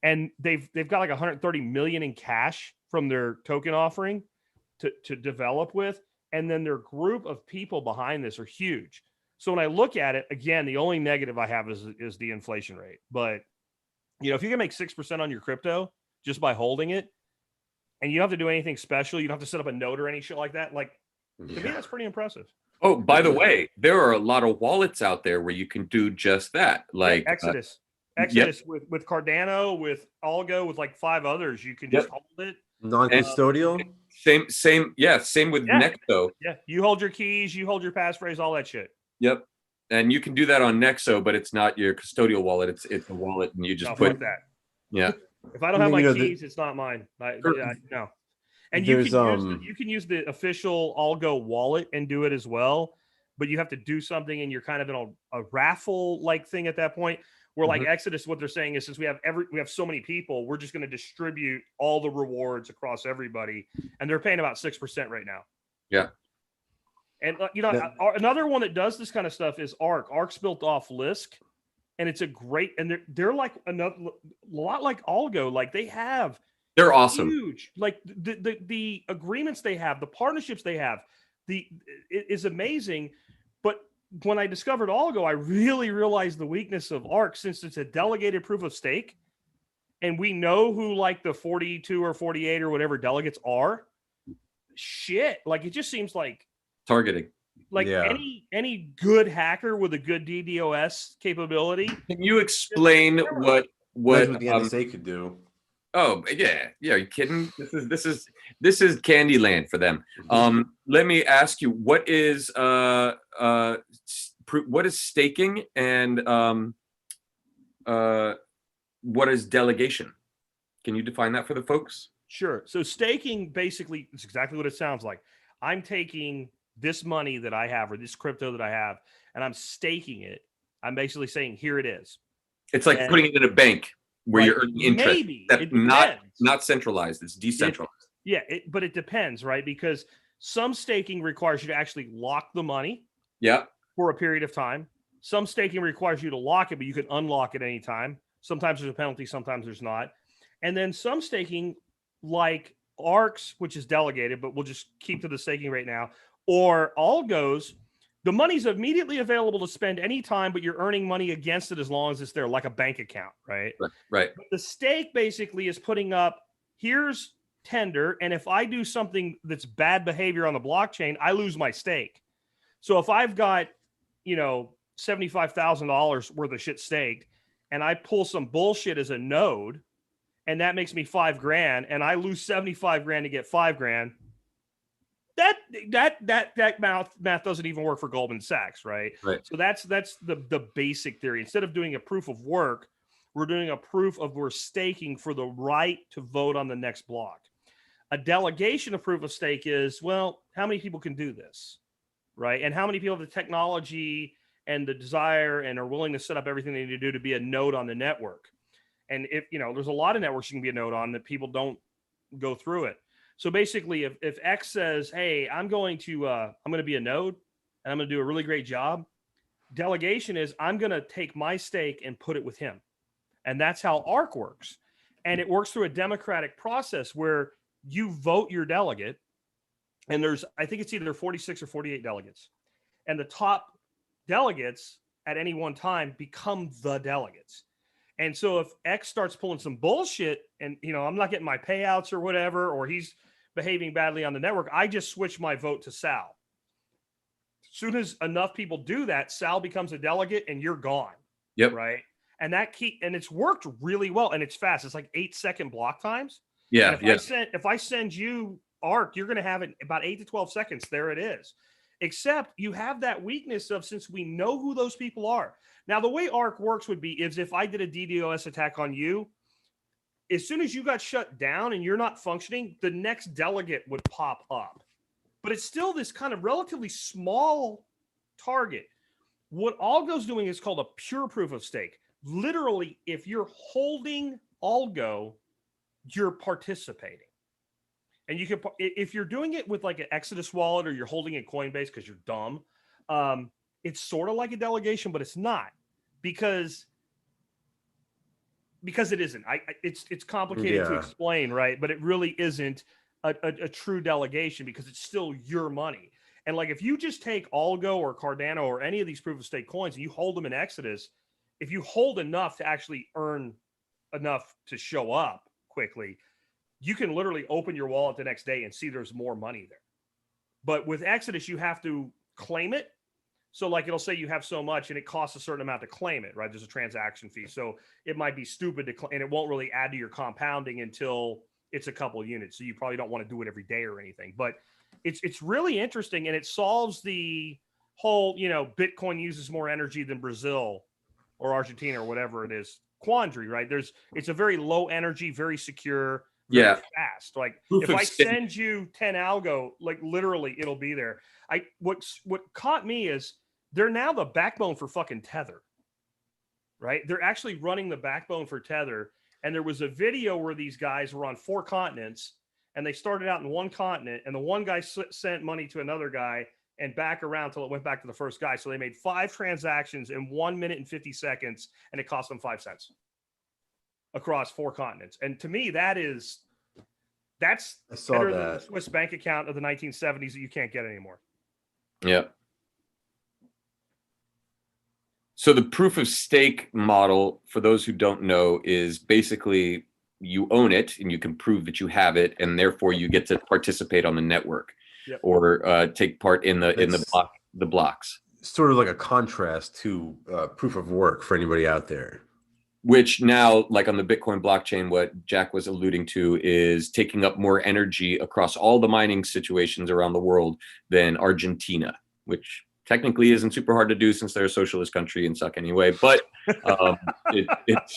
and they've got like 130 million in cash from their token offering to develop with. And then their group of people behind this are huge. So when I look at it, again, the only negative I have is the inflation rate. But, if you can make 6% on your crypto just by holding it, and you don't have to do anything special, you don't have to set up a node or any shit like that, like, to me, that's pretty impressive. Oh, by the way, there are a lot of wallets out there where you can do just that. Like Exodus with Cardano, with Algo, with like 5 others, you can just hold it. Non-custodial? Same with Nexo. Yeah, you hold your keys, you hold your passphrase, all that shit. Yep. And you can do that on Nexo, but it's not your custodial wallet. It's a wallet, and you just put that. Yeah. If I don't have my keys, it's not mine. No. And you can use the official Algo wallet and do it as well, but you have to do something, and you're kind of in a raffle like thing at that point. Where like Exodus, what they're saying is, since we have so many people, we're just going to distribute all the rewards across everybody, and they're paying about 6% right now. Yeah. And another one that does this kind of stuff is Arc. Arc's built off Lisk, and it's a great, and they're like a lot like Algo. Like they're awesome. Huge. Like the agreements they have, the partnerships they have, it is amazing. But when I discovered Algo, I really realized the weakness of Arc, since it's a delegated proof of stake, and we know who like the 42 or 48 or whatever delegates are. Shit, like it just seems like targeting. Like any good hacker with a good DDoS capability. Can you explain what the NSA could do? Oh yeah, are you kidding? This is Candyland for them. Let me ask you, what is staking, and what is delegation? Can you define that for the folks? Sure. So staking basically is exactly what it sounds like. I'm taking this money that I have or this crypto that I have, and I'm staking it. I'm basically saying, here it is. It's like putting it in a bank where you're earning interest. Maybe. That's It depends. not centralized. It's decentralized. But it depends, right? Because some staking requires you to actually lock the money for a period of time. Some staking requires you to lock it, but you can unlock it anytime. Sometimes there's a penalty, sometimes there's not. And then some staking, like ARCs, which is delegated, but we'll just keep to the staking right now, or algos, the money's immediately available to spend anytime, but you're earning money against it as long as it's there, like a bank account, right? Right. But the stake basically is putting up, here's tender, and if I do something that's bad behavior on the blockchain, I lose my stake. So if I've got, $75,000 worth of shit staked, and I pull some bullshit as a node, and that makes me $5,000, and I lose 75 grand to get $5,000. That math doesn't even work for Goldman Sachs, right? So that's the basic theory. Instead of doing a proof of work, we're doing a proof of we're staking for the right to vote on the next block. A delegation of proof of stake is, well, how many people can do this, right? And how many people have the technology and the desire and are willing to set up everything they need to do to be a node on the network. And if, there's a lot of networks you can be a node on that people don't go through it. So basically, if X says, hey, I'm going to be a node and I'm going to do a really great job, delegation is I'm going to take my stake and put it with him. And that's how ARC works. And it works through a democratic process where you vote your delegate. And I think it's either 46 or 48 delegates. And the top delegates at any one time become the delegates. And so if X starts pulling some bullshit and, I'm not getting my payouts or whatever, or he's behaving badly on the network, I just switch my vote to Sal. As soon as enough people do that, Sal becomes a delegate and you're gone. Yep. Right. And and it's worked really well. And it's fast. It's like 8-second block times. Yeah. If I send you ARC, you're going to have it about 8 to 12 seconds. There it is. Except you have that weakness of, since we know who those people are. Now, the way ARC works would be is if I did a DDoS attack on you, as soon as you got shut down and you're not functioning, the next delegate would pop up. But it's still this kind of relatively small target. What Algo's doing is called a pure proof of stake. Literally, if you're holding Algo, you're participating. And you can, if you're doing it with like an Exodus wallet or you're holding it Coinbase because you're dumb, it's sort of like a delegation, but it's not because it isn't. It's complicated to explain, right? But it really isn't a true delegation because it's still your money. And like if you just take Algo or Cardano or any of these proof of stake coins and you hold them in Exodus, if you hold enough to actually earn enough to show up quickly, you can literally open your wallet the next day and see there's more money there. But with Exodus, you have to claim it. So like it'll say you have so much and it costs a certain amount to claim it, right? There's a transaction fee. So it might be stupid to and it won't really add to your compounding until it's a couple of units. So you probably don't want to do it every day or anything. But it's really interesting, and it solves the whole, Bitcoin uses more energy than Brazil or Argentina or whatever it is quandary, right? It's a very low energy, very secure, very fast. Like if I send you 10 Algo, like literally it'll be there. What caught me is they're now the backbone for fucking Tether, right? They're actually running the backbone for Tether. And there was a video where these guys were on 4 continents and they started out in one continent and the one guy sent money to another guy and back around till it went back to the first guy. So they made 5 transactions in 1 minute and 50 seconds and it cost them 5 cents across 4 continents. And to me, that's better than the Swiss bank account of the 1970s that you can't get anymore. Yeah. So the proof of stake model, for those who don't know, is basically you own it and you can prove that you have it, and therefore you get to participate on the network or take part in the blocks. Sort of like a contrast to proof of work for anybody out there. Which now, like on the Bitcoin blockchain, what Jack was alluding to is taking up more energy across all the mining situations around the world than Argentina, which technically isn't super hard to do since they're a socialist country and suck anyway, but it's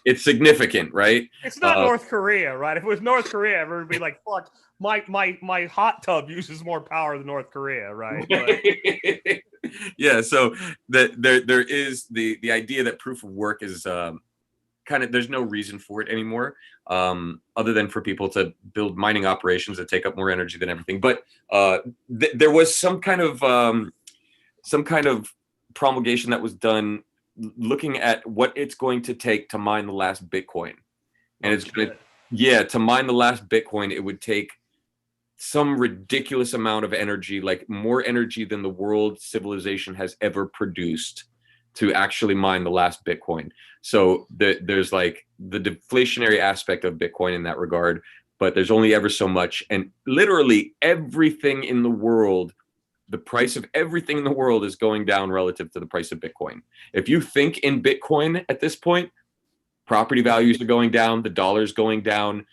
it's significant, right? It's not North Korea, right? If it was North Korea, everyone would be like, fuck, my hot tub uses more power than North Korea, right? But, yeah, so there is the idea that proof of work is kind of, there's no reason for it anymore, other than for people to build mining operations that take up more energy than everything. But there was some kind of promulgation that was done looking at what it's going to take to mine the last Bitcoin, and it's going to mine the last Bitcoin. It would take some ridiculous amount of energy, like more energy than the world civilization has ever produced, to actually mine the last Bitcoin. So there's like the deflationary aspect of Bitcoin in that regard, but there's only ever so much. And literally everything in the world, the price of everything in the world is going down relative to the price of Bitcoin. If you think in Bitcoin at this point, property values are going down, the dollar's going down,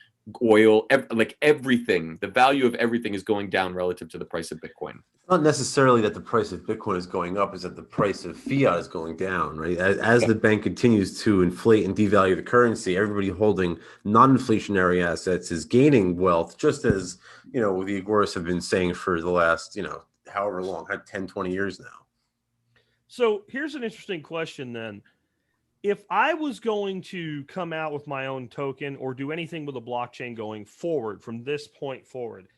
oil, like everything, the value of everything is going down relative to the price of Bitcoin. Not necessarily that the price of Bitcoin is going up, is that the price of fiat is going down, right? As the bank continues to inflate and devalue the currency, everybody holding non-inflationary assets is gaining wealth, just as, the Agoras have been saying for the last, however long, 10, 20 years now. So here's an interesting question then. If I was going to come out with my own token or do anything with a blockchain going forward from this point forward,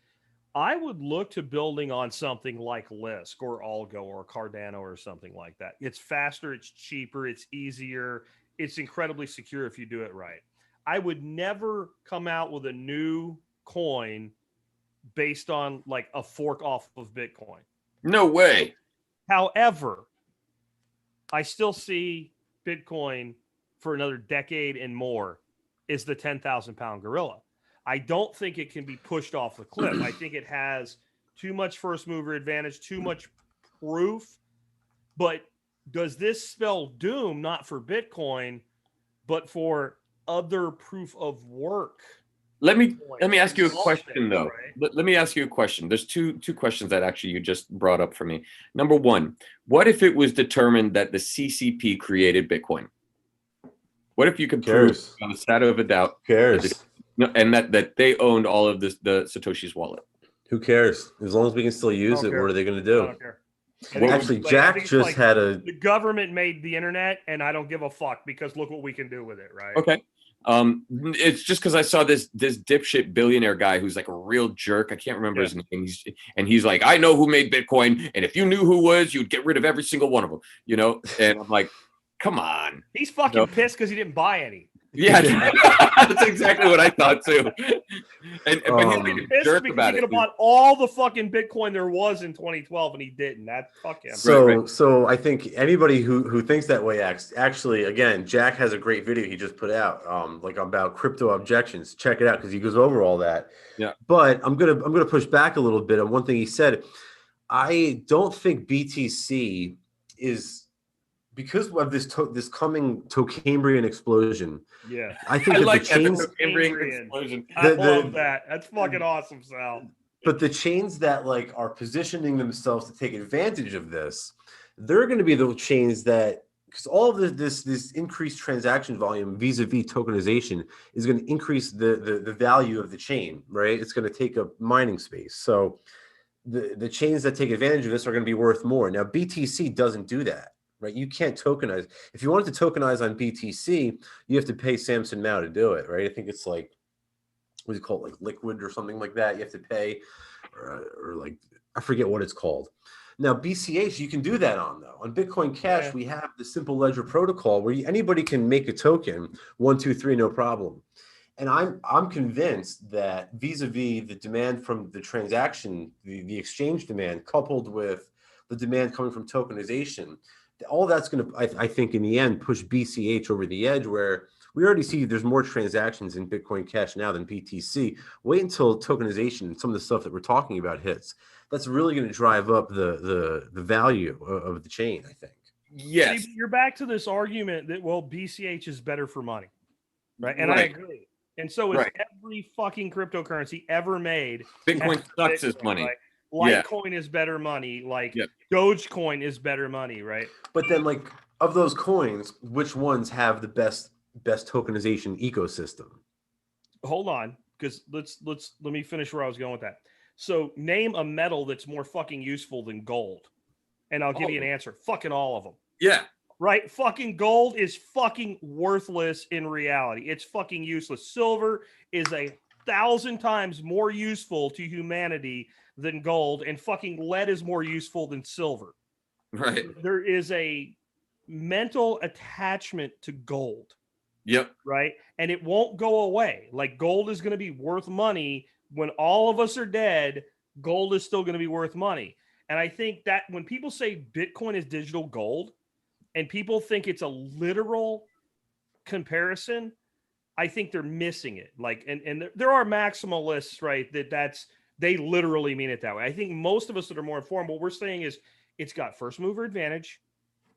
I would look to building on something like Lisk or Algo or Cardano or something like that. It's faster, it's cheaper, it's easier, it's incredibly secure if you do it right. I would never come out with a new coin based on like a fork off of Bitcoin. No way. However, I still see Bitcoin for another decade and more is the 10,000 pound gorilla. I don't think it can be pushed off the cliff. I think it has too much first mover advantage, too much proof. But does this spell doom, not for Bitcoin, but for other proof of work? Let me ask you a question, though. Right? Let me ask you a question. There's two questions that actually you just brought up for me. Number one, what if it was determined that the CCP created Bitcoin? What if you could prove on the shadow of a doubt? Who cares? And that they owned all of this, the Satoshi's wallet? Who cares? As long as we can still use it, what are they going to do? I don't care. Actually, Jack just had the government made the internet, and I don't give a fuck because look what we can do with it, right? Okay. It's just because I saw this dipshit billionaire guy who's like a real jerk. I can't remember his name. He's like, I know who made Bitcoin, and if you knew who was, you'd get rid of every single one of them. And I'm like, come on. He's fucking pissed because he didn't buy any. Yeah, that's exactly what I thought too. But he's like a jerk about it. He could have bought all the fucking Bitcoin there was in 2012, and he didn't. That fuck him. So I think anybody who thinks that way actually, again, Jack has a great video he just put out, like about crypto objections. Check it out because he goes over all that. Yeah. But I'm gonna push back a little bit on one thing he said. I don't think BTC is. Because of this coming Tocambrian explosion, I think the chains. Tocambrian explosion. I love that. That's fucking awesome, Sal. But the chains that like are positioning themselves to take advantage of this, they're going to be the chains that, because all of this increased transaction volume vis-a-vis tokenization is going to increase the value of the chain, right? It's going to take up mining space. So the chains that take advantage of this are going to be worth more. Now BTC doesn't do that. Right, you can't tokenize. If you wanted to tokenize on BTC, you have to pay Samson Mao to do it. Right, I think it's like, what do you call it, like Liquid or something like that. You have to pay, or like I forget what it's called. Now BCH, you can do that on though. On Bitcoin Cash, we have the simple ledger protocol where anybody can make a token 1, 2, 3, no problem. And I'm convinced that vis-a-vis the demand from the transaction, the exchange demand, coupled with the demand coming from tokenization, all that's going to, I think, in the end, push BCH over the edge, where we already see there's more transactions in Bitcoin Cash now than BTC. Wait until tokenization and some of the stuff that we're talking about hits. That's really going to drive up the value of the chain, I think. Yes. See, you're back to this argument that, well, BCH is better for money, right? And I agree. And so is every fucking cryptocurrency ever made. Bitcoin sucks as money. Right? Yeah. Litecoin is better money. Like Yep. Dogecoin is better money, right? But then, like, of those coins, which ones have the best tokenization ecosystem? Hold on, because let me finish where I was going with that. So name a metal that's more fucking useful than gold, and I'll give you an answer. Fucking all of them. Yeah. Right? Fucking gold is fucking worthless in reality. It's fucking useless. Silver is 1,000 times more useful to humanity than gold, and fucking lead is more useful than silver. Right. There is a mental attachment to gold. Yep. Right? And it won't go away. Like gold is going to be worth money when all of us are dead. Gold is still going to be worth money. And I think that when people say Bitcoin is digital gold and people think it's a literal comparison, I think they're missing it. Like, and there are maximalists, right? They literally mean it that way. I think most of us that are more informed, what we're saying is it's got first mover advantage.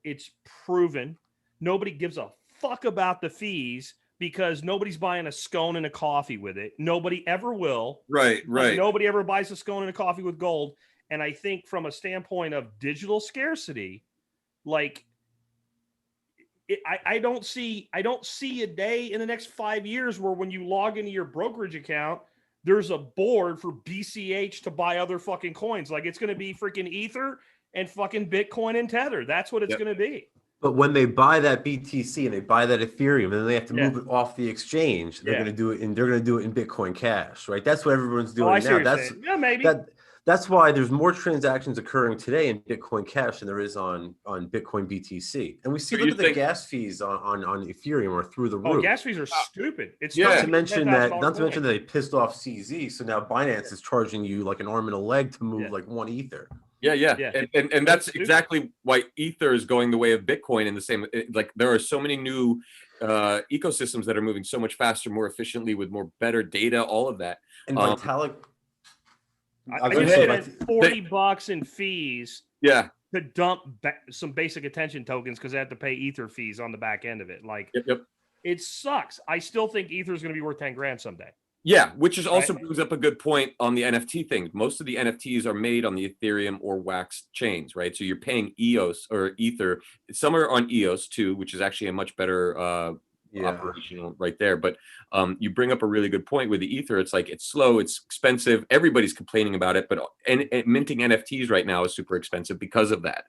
It's proven. Nobody gives a fuck about the fees because nobody's buying a scone and a coffee with it. Nobody ever will. Right. Right. Nobody ever buys a scone and a coffee with gold. And I think from a standpoint of digital scarcity, like I don't see a day in the next 5 years where when you log into your brokerage account, there's a board for BCH to buy other fucking coins. Like it's going to be freaking Ether and fucking Bitcoin and Tether. That's what it's going to be. But when they buy that BTC and they buy that Ethereum and then they have to move it off the exchange, they're going to do it in Bitcoin Cash, right? That's what everyone's doing now. Maybe. That's why there's more transactions occurring today in Bitcoin Cash than there is on Bitcoin BTC. And we see look at the gas fees on Ethereum are through the roof. Oh, gas fees are stupid. It's not to mention that they pissed off CZ, so now Binance is charging you like an arm and a leg to move like one Ether. Yeah. And that's exactly why Ether is going the way of Bitcoin in the same, like there are so many new ecosystems that are moving so much faster, more efficiently with more better data, all of that. And Vitalik. I just spent $40 in fees to dump some basic attention tokens because they have to pay Ether fees on the back end of it. Like it sucks. I still think Ether is going to be worth 10 grand someday. Yeah, which is also brings up a good point on the NFT thing. Most of the NFTs are made on the Ethereum or Wax chains, right? So you're paying EOS or Ether. Some are on EOS too, which is actually a much better operational right there. But you bring up a really good point with the Ether. It's like it's slow, it's expensive. Everybody's complaining about it, but and minting NFTs right now is super expensive because of that.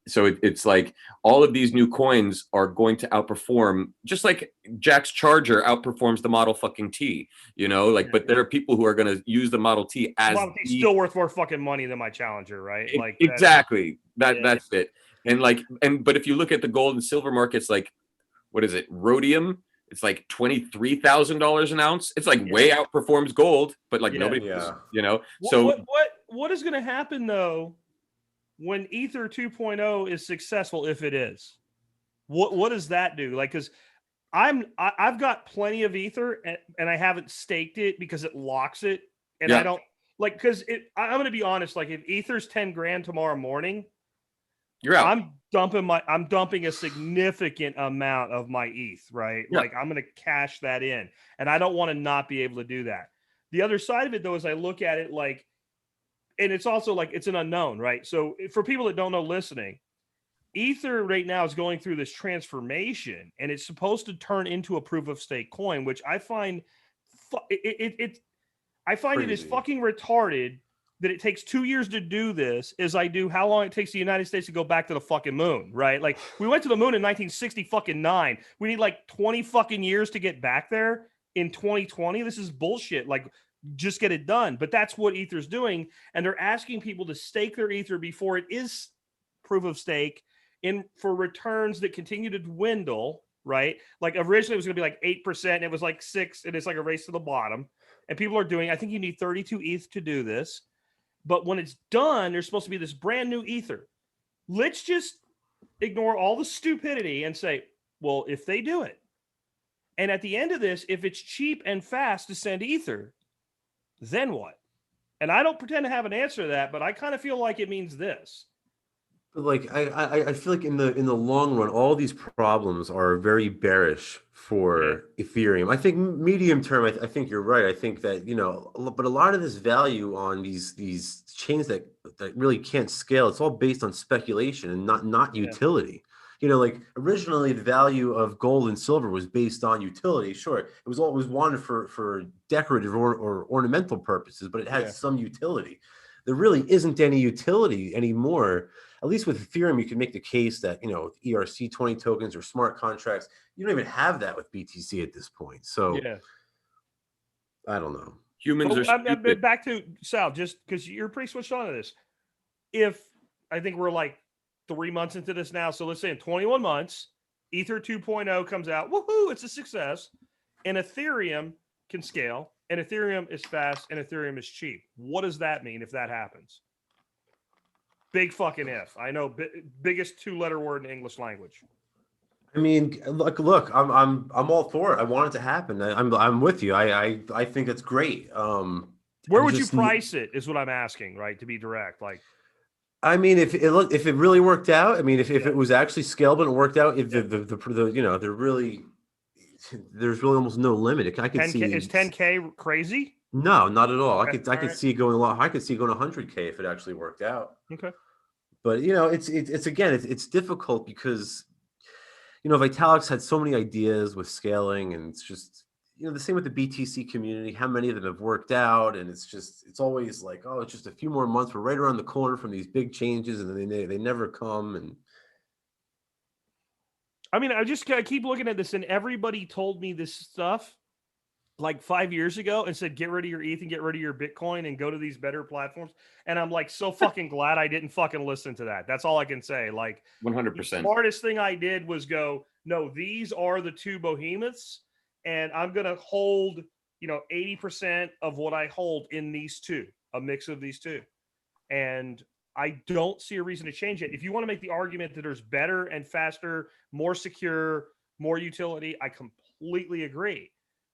So it's like all of these new coins are going to outperform, just like Jack's Charger outperforms the Model fucking T, you know, like, but there are people who are going to use the Model T as Model T still worth more fucking money than my Challenger, right? Like exactly that's it. And like, but if you look at the gold and silver markets, like, what is it? Rhodium. It's like $23,000 an ounce. It's like way outperforms gold, but like nobody, you know, so what is going to happen though? When Ether 2.0 is successful, if it is, what does that do? Like, because I've got plenty of Ether and I haven't staked it because it locks it, and I don't like because I'm going to be honest. Like, if Ether's 10 grand tomorrow morning, you're out. I'm dumping a significant amount of my ETH, right? Yeah. Like, I'm going to cash that in, and I don't want to not be able to do that. The other side of it, though, is I look at it like. And it's also like it's an unknown, right? So for people that don't know listening, Ether right now is going through this transformation, and it's supposed to turn into a proof of stake coin, which I find it is fucking retarded that it takes 2 years to do this, as I do how long it takes the United States to go back to the fucking moon, right? Like we went to the moon in 1969. We need like 20 fucking years to get back there in 2020. This is bullshit. Like, just get it done. But that's what Ether's doing. And they're asking people to stake their Ether before it is proof of stake for returns that continue to dwindle, right? Like originally it was going to be like 8% and it was like 6%, and it's like a race to the bottom. And people are doing, I think you need 32 ETH to do this. But when it's done, there's supposed to be this brand new Ether. Let's just ignore all the stupidity and say, well, if they do it, and at the end of this, if it's cheap and fast to send Ether, then what? And I don't pretend to have an answer to that, but I kind of feel like it means this. But like I feel like in the long run, all these problems are very bearish Yeah, for Ethereum. I think medium term, I think you're right. I think that, but a lot of this value on these chains that really can't scale, it's all based on speculation and not yeah, utility. Like originally the value of gold and silver was based on utility. Sure, it was always wanted for decorative or ornamental purposes, but it yeah. has some utility. There really isn't any utility anymore. At least with Ethereum, you can make the case that, ERC20 tokens or smart contracts, you don't even have that with BTC at this point. So Yeah. I don't know. Humans are But stupid. back to Sal, just because you're pretty switched on to this. If I think we're like 3 months into this now, so let's say in 21 months, Ether 2.0 comes out, woohoo, it's a success, and Ethereum can scale, and Ethereum is fast, and Ethereum is cheap. What does that mean if that happens? Big fucking if. I know, biggest two-letter word in English language. I mean, look, I'm all for it. I want it to happen. I'm with you. I think it's great. Where I'm would you just, price it? Is what I'm asking, right? To be direct, like, I mean, if it really worked out, I mean, if yeah, it was actually scalable and worked out, if yeah. there's really almost no limit. I could 10K is see 10K crazy? no, not at all. Okay, I all could right, see it going a lot. I could see it going 100K if it actually worked out. okay. But it's again, it's difficult because Vitalik's had so many ideas with scaling, and it's just the same with the BTC community. How many of them have worked out? And it's always like, oh, it's just a few more months. We're right around the corner from these big changes, and then they never come. And I mean, I just keep looking at this, and everybody told me this stuff like 5 years ago and said, get rid of your ETH and get rid of your Bitcoin and go to these better platforms. And I'm like, so fucking glad I didn't fucking listen to that. That's all I can say. Like, the 100%. smartest thing I did was go, no, these are the two behemoths, and I'm going to hold, 80% of what I hold in these two, a mix of these two. And I don't see a reason to change it. If you want to make the argument that there's better and faster, more secure, more utility, I completely agree.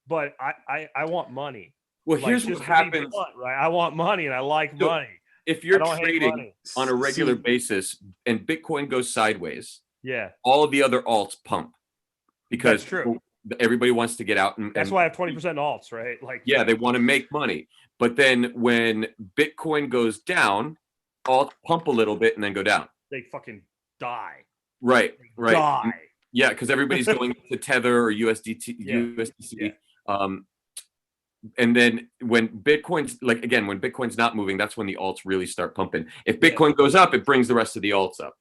But I want money. Well, Like, here's what just to be happens. blunt, right? I want money and I like So money. if I you're don't hate trading money. on a regular see, basis and Bitcoin goes sideways, Yeah, all of the other alts pump that's because true. everybody wants to get out That's why I have 20% alts, right? Like, yeah, they want to make money. But then when Bitcoin goes down, alts pump a little bit and then go down. they fucking die. Right. Die. Yeah, because everybody's going to Tether or USDT, Yeah. USDC. And then when Bitcoin's not moving, that's when the alts really start pumping. If Bitcoin goes up, it brings the rest of the alts up.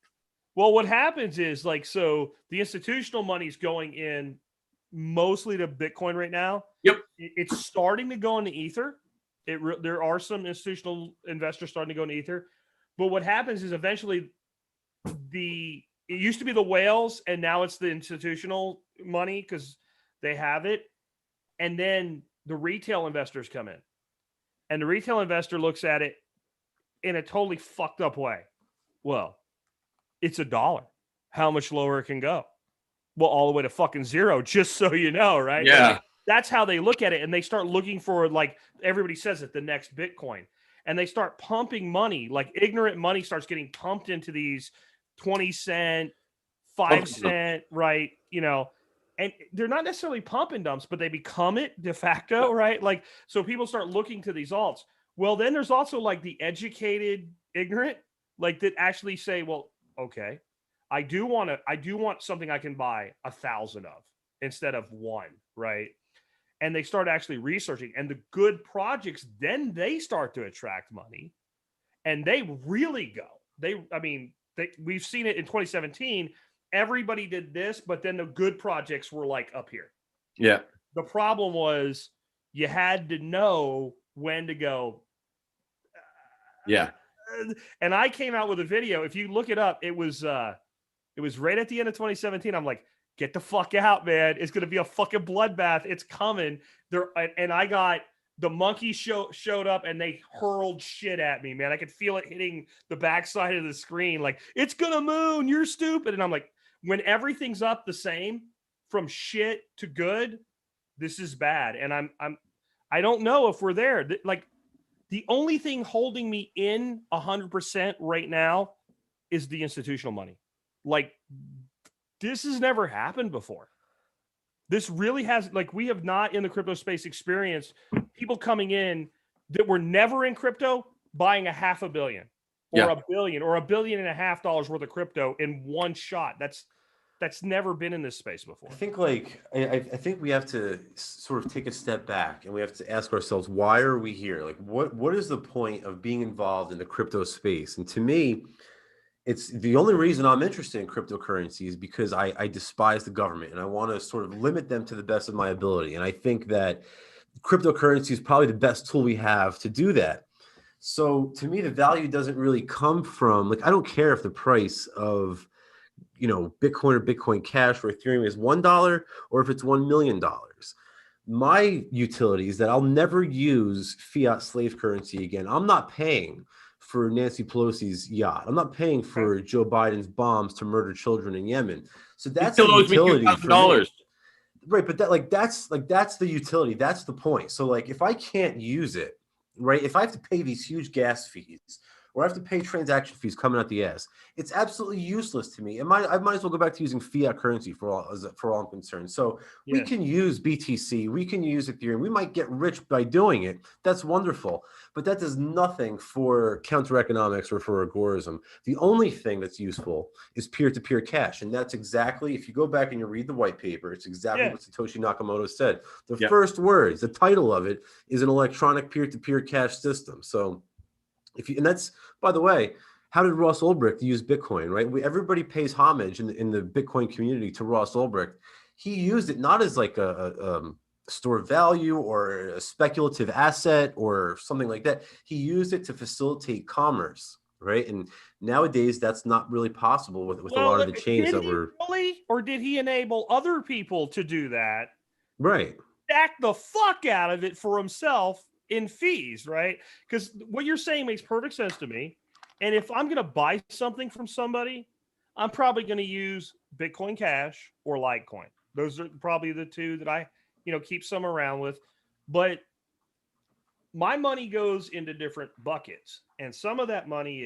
Well, what happens is, like, so the institutional money's going in mostly to Bitcoin right now. Yep. It's starting to go into Ether. There are some institutional investors starting to go into Ether. But what happens is eventually it used to be the whales, and now it's the institutional money because they have it. And then the retail investors come in. And the retail investor looks at it in a totally fucked up way. Well, it's $1. How much lower it can go? Well, all the way to fucking zero, just so you know, right? Yeah. Like, that's how they look at it. And they start looking for, like everybody says it, the next Bitcoin. And they start pumping money. Like, ignorant money starts getting pumped into these 20-cent, 5-cent, right? And they're not necessarily pumping dumps, but they become it de facto, right? Like, so people start looking to these alts. Well, then there's also like the educated ignorant, like, that actually say, well, okay, I do want something I can buy 1,000 of instead of one, right? And they start actually researching, and the good projects, then they start to attract money, and they really go. We've seen it in 2017. Everybody did this, but then the good projects were like up here. Yeah. The problem was you had to know when to go. Yeah. And I came out with a video. If you look it up, it was right at the end of 2017. I'm like, get the fuck out, man. It's going to be a fucking bloodbath. It's coming. And I got the monkeys showed up, and they hurled shit at me, man. I could feel it hitting the backside of the screen. Like, it's going to moon. You're stupid. And I'm like, when everything's up the same from shit to good, this is bad. And I don't know if we're there. Like, the only thing holding me in 100% right now is the institutional money. Like, this has never happened before. This really has, like, we have not in the crypto space experienced people coming in that were never in crypto buying $500 million or $1 billion or $1.5 billion worth of crypto in one shot. That's never been in this space before. I think I think we have to sort of take a step back and we have to ask ourselves, why are we here? Like, what is the point of being involved in the crypto space? And to me, it's the only reason I'm interested in cryptocurrency is because I despise the government and I want to sort of limit them to the best of my ability. And I think that cryptocurrency is probably the best tool we have to do that. So to me, the value doesn't really come from, like, I don't care if the price of, Bitcoin or Bitcoin Cash or Ethereum is $1 or if it's $1 million. My utility is that I'll never use fiat slave currency again. I'm not paying for Nancy Pelosi's yacht. I'm not paying for Joe Biden's bombs to murder children in Yemen. So that's the utility for me. Right, but that's the utility. That's the point. So like, if I can't use it, right, if I have to pay these huge gas fees or I have to pay transaction fees coming out the ass, it's absolutely useless to me. I might as well go back to using fiat currency for all I'm concerned. So we can use BTC, we can use Ethereum, we might get rich by doing it. That's wonderful, but that does nothing for counter economics or for agorism. The only thing that's useful is peer-to-peer cash, and that's exactly, if you go back and you read the white paper, it's exactly what Satoshi Nakamoto said. The first words, the title of it is an electronic peer-to-peer cash system. So and that's, by the way, how did Ross Ulbricht use Bitcoin, right? Everybody pays homage in the Bitcoin community to Ross Ulbricht. He used it not as like a store of value or a speculative asset or something like that. He used it to facilitate commerce, right? And nowadays, that's not really possible with a lot of the chains that were. Really? Or did he enable other people to do that? Right. Stack the fuck out of it for himself in fees, right? Because what you're saying makes perfect sense to me. And if I'm going to buy something from somebody, I'm probably going to use Bitcoin Cash or Litecoin. Those are probably the two that I, keep some around with. But my money goes into different buckets. And some of that money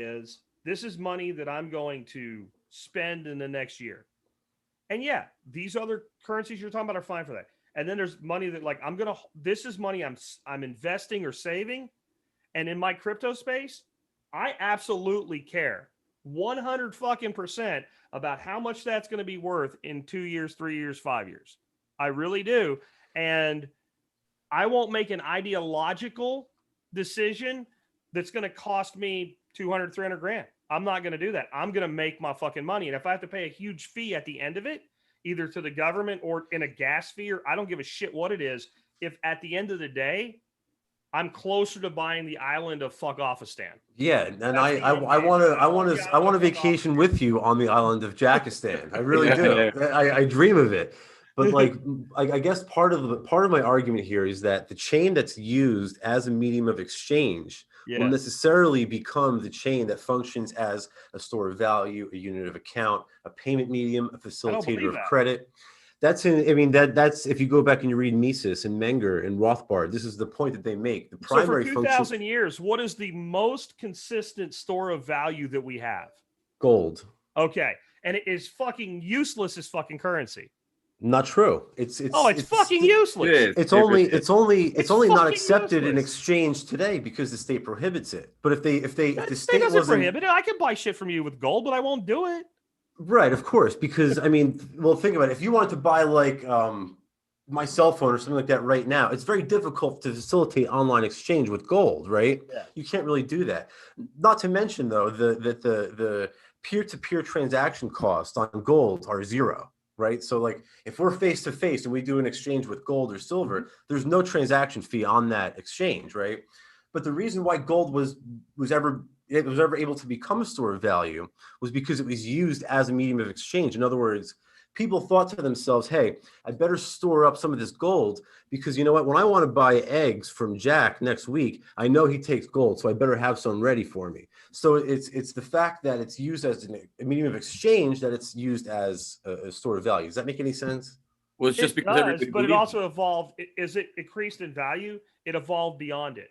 this is money that I'm going to spend in the next year. And yeah, these other currencies you're talking about are fine for that. And then there's money that this is money I'm investing or saving. And in my crypto space, I absolutely care 100% about how much that's going to be worth in 2 years, 3 years, 5 years. I really do. And I won't make an ideological decision that's going to cost me 200, 300 grand. I'm not going to do that. I'm going to make my fucking money. And if I have to pay a huge fee at the end of it, either to the government or in a gas fee, or I don't give a shit what it is. If at the end of the day, I'm closer to buying the island of Fuck-Offistan. Yeah, and I want to vacation with you on the island of Jackistan. I really do. I dream of it. But like, I guess part of my argument here is that the chain that's used as a medium of exchange will necessarily become the chain that functions as a store of value, a unit of account, a payment medium, a facilitator of credit. That's if you go back and you read Mises and Menger and Rothbard, this is the point that they make. The primary function. So for 2,000 years, what is the most consistent store of value that we have? Gold. Okay, and it is fucking useless as fucking currency. Not true. It's fucking useless. It's only not accepted in exchange today because the state prohibits it. But if the state doesn't prohibit it, I can buy shit from you with gold, but I won't do it. Right, of course, because think about it. If you wanted to buy like my cell phone or something like that right now, it's very difficult to facilitate online exchange with gold, right? Yeah. You can't really do that. Not to mention though that the peer-to-peer transaction costs on gold are zero. Right. So like if we're face to face and we do an exchange with gold or silver, there's no transaction fee on that exchange. Right. But the reason why gold was ever able to become a store of value was because it was used as a medium of exchange. In other words, people thought to themselves, hey, I better store up some of this gold because you know what? When I want to buy eggs from Jack next week, I know he takes gold, so I better have some ready for me. So it's the fact that it's used as a medium of exchange that it's used as a store of value. Does that make any sense? Well, it's just because but it also evolved. As it increased in value, it evolved beyond it.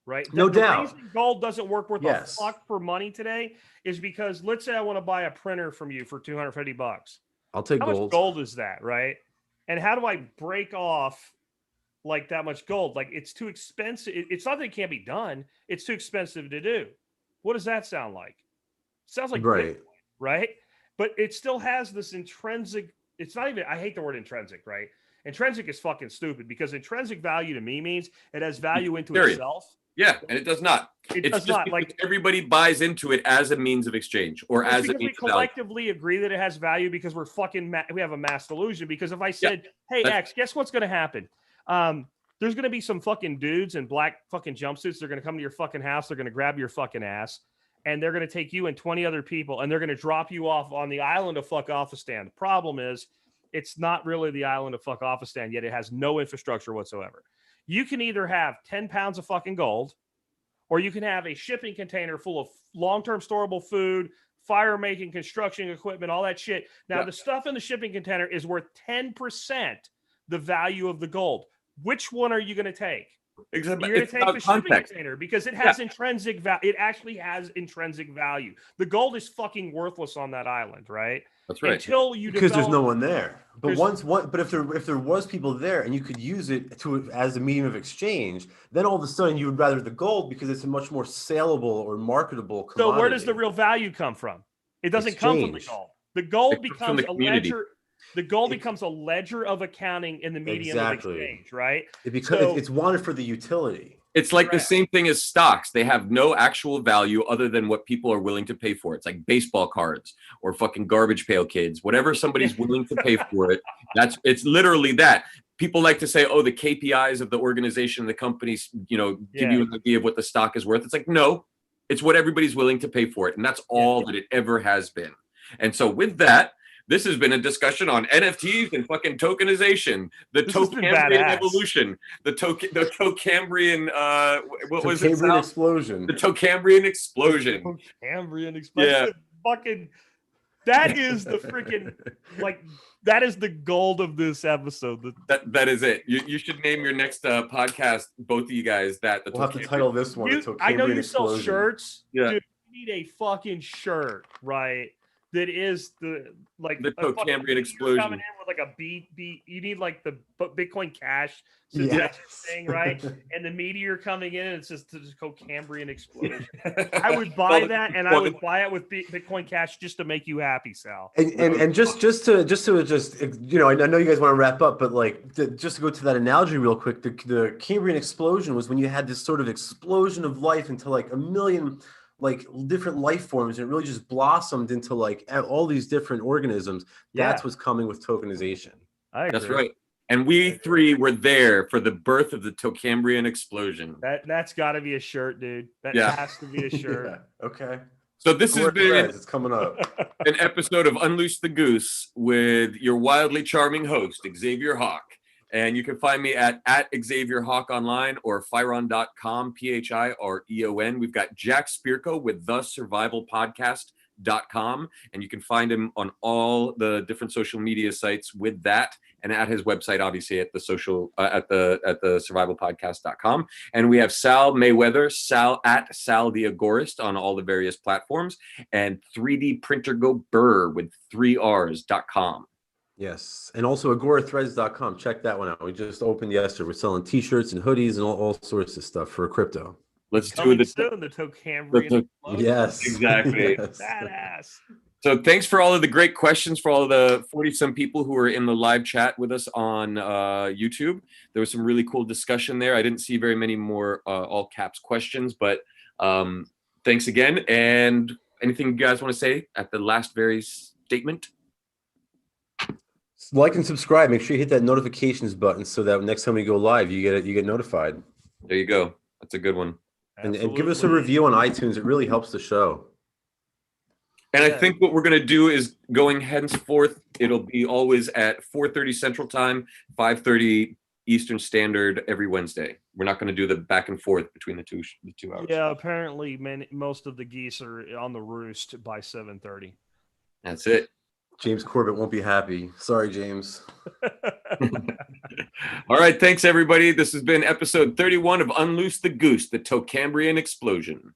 right? No The doubt. reason gold doesn't work worth Yes. a fuck for money today is because let's say I want to buy a printer from you for $250. I'll take How gold. much gold is that, right? And how do I break off like that much gold? Like it's too expensive. It's not that it can't be done. It's too expensive to do. What does that sound like? Sounds like Right. Bitcoin, right? But it still has this intrinsic. It's not even. I hate the word intrinsic, right? Intrinsic is fucking stupid because intrinsic value to me means it has value into Period. itself. Yeah, and it does not. It It's does just not. because Like everybody buys into it as a means of exchange or it's as a because we means of value. collectively agree that it has value because we're fucking we have a mass delusion. Because if I said, "Hey that's- X, guess what's going to happen?" There's going to be some fucking dudes in black fucking jumpsuits. They're going to come to your fucking house. They're going to grab your fucking ass, and they're going to take you and 20 other people, and they're going to drop you off on the island of fuck Offistan. The problem is, it's not really the island of fuck Offistan yet. It has no infrastructure whatsoever. You can either have 10 pounds of fucking gold, or you can have a shipping container full of long-term storable food, fire-making, construction equipment, all that shit. Now, the stuff in the shipping container is worth 10% the value of the gold. Which one are you going to take? You're going to take the shipping container because it has intrinsic value. It actually has intrinsic value. The gold is fucking worthless on that island, right? That's right. Until you Because there's no develop- one there. But but if there was people there and you could use it as a medium of exchange, then all of a sudden you would rather the gold because it's a much more saleable or marketable commodity. So where does the real value come from? It doesn't come from the Exchange. gold. The gold It comes becomes from the a community. ledger. The gold becomes a ledger of accounting in the medium of exchange, right? It's wanted for the utility. It's like the Correct. same thing as stocks. They have no actual value other than what people are willing to pay for. It's like baseball cards or fucking garbage pail kids. Whatever somebody's willing to pay for it, it's literally that. People like to say, oh, the KPIs of the organization, the companies, give you an idea of what the stock is worth. It's like, no, it's what everybody's willing to pay for it. And that's all that it ever has been. And so with that, this has been a discussion on NFTs and fucking tokenization, the Tocambrian evolution, the Tocambrian, what was it? Tocambrian explosion. The Tocambrian explosion. Tocambrian explosion. Yeah. Fucking, that is the freaking, like, that is the gold of this episode. That is it. You should name your next podcast, both of you guys, that. We'll have to title this one. I know you sell explosion. shirts. Yeah. Dude, you need a fucking shirt, right? That is the Tocambrian explosion. Coming in with like a beat. You need like the Bitcoin Cash thing, right? And the meteor coming in, it's just the Tocambrian explosion. I would buy that, and I would buy it with Bitcoin Cash just to make you happy, Sal. And just to I know you guys want to wrap up, but like just to go to that analogy real quick, the Cambrian explosion was when you had this sort of explosion of life into like a million like different life forms, and it really just blossomed into like all these different organisms. That's what's coming with tokenization. That's right. And we three were there for the birth of the Tocambrian explosion. That's got to be a shirt, dude. That has to be a shirt. Okay. So this has been it's coming up. an episode of Unloose the Goose with your wildly charming host, Xavier Hawk. And you can find me at Xavier Hawk online or Phiron.com, PHIREON. We've got Jack Spirko with thesurvivalpodcast.com. And you can find him on all the different social media sites with that, and at his website, obviously at the survivalpodcast.com. And we have Sal Mayweather, Sal the Agorist on all the various platforms, and 3D Printer Go Burr with 3Rs.com. Yes. And also agorathreads.com. Check that one out. We just opened yesterday. We're selling t-shirts and hoodies and all sorts of stuff for crypto. Let's do the Tocambrian. Yes. Exactly. Yes. Badass. So thanks for all of the great questions for all of the 40-some people who were in the live chat with us on YouTube. There was some really cool discussion there. I didn't see very many more all caps questions, but thanks again. And anything you guys want to say at the last very statement? Like and subscribe. Make sure you hit that notifications button so that next time we go live, you get notified. There you go. That's a good one. And give us a review on iTunes. It really helps the show. And I think what we're going to do is going henceforth, it'll be always at 4:30 Central Time, 5:30 Eastern Standard every Wednesday. We're not going to do the back and forth between the two hours. Yeah, apparently most of the geese are on the roost by 7:30. That's it. James Corbett won't be happy. Sorry, James. All right, thanks everybody. This has been episode 31 of Unloose the Goose, the Tocambrian Explosion.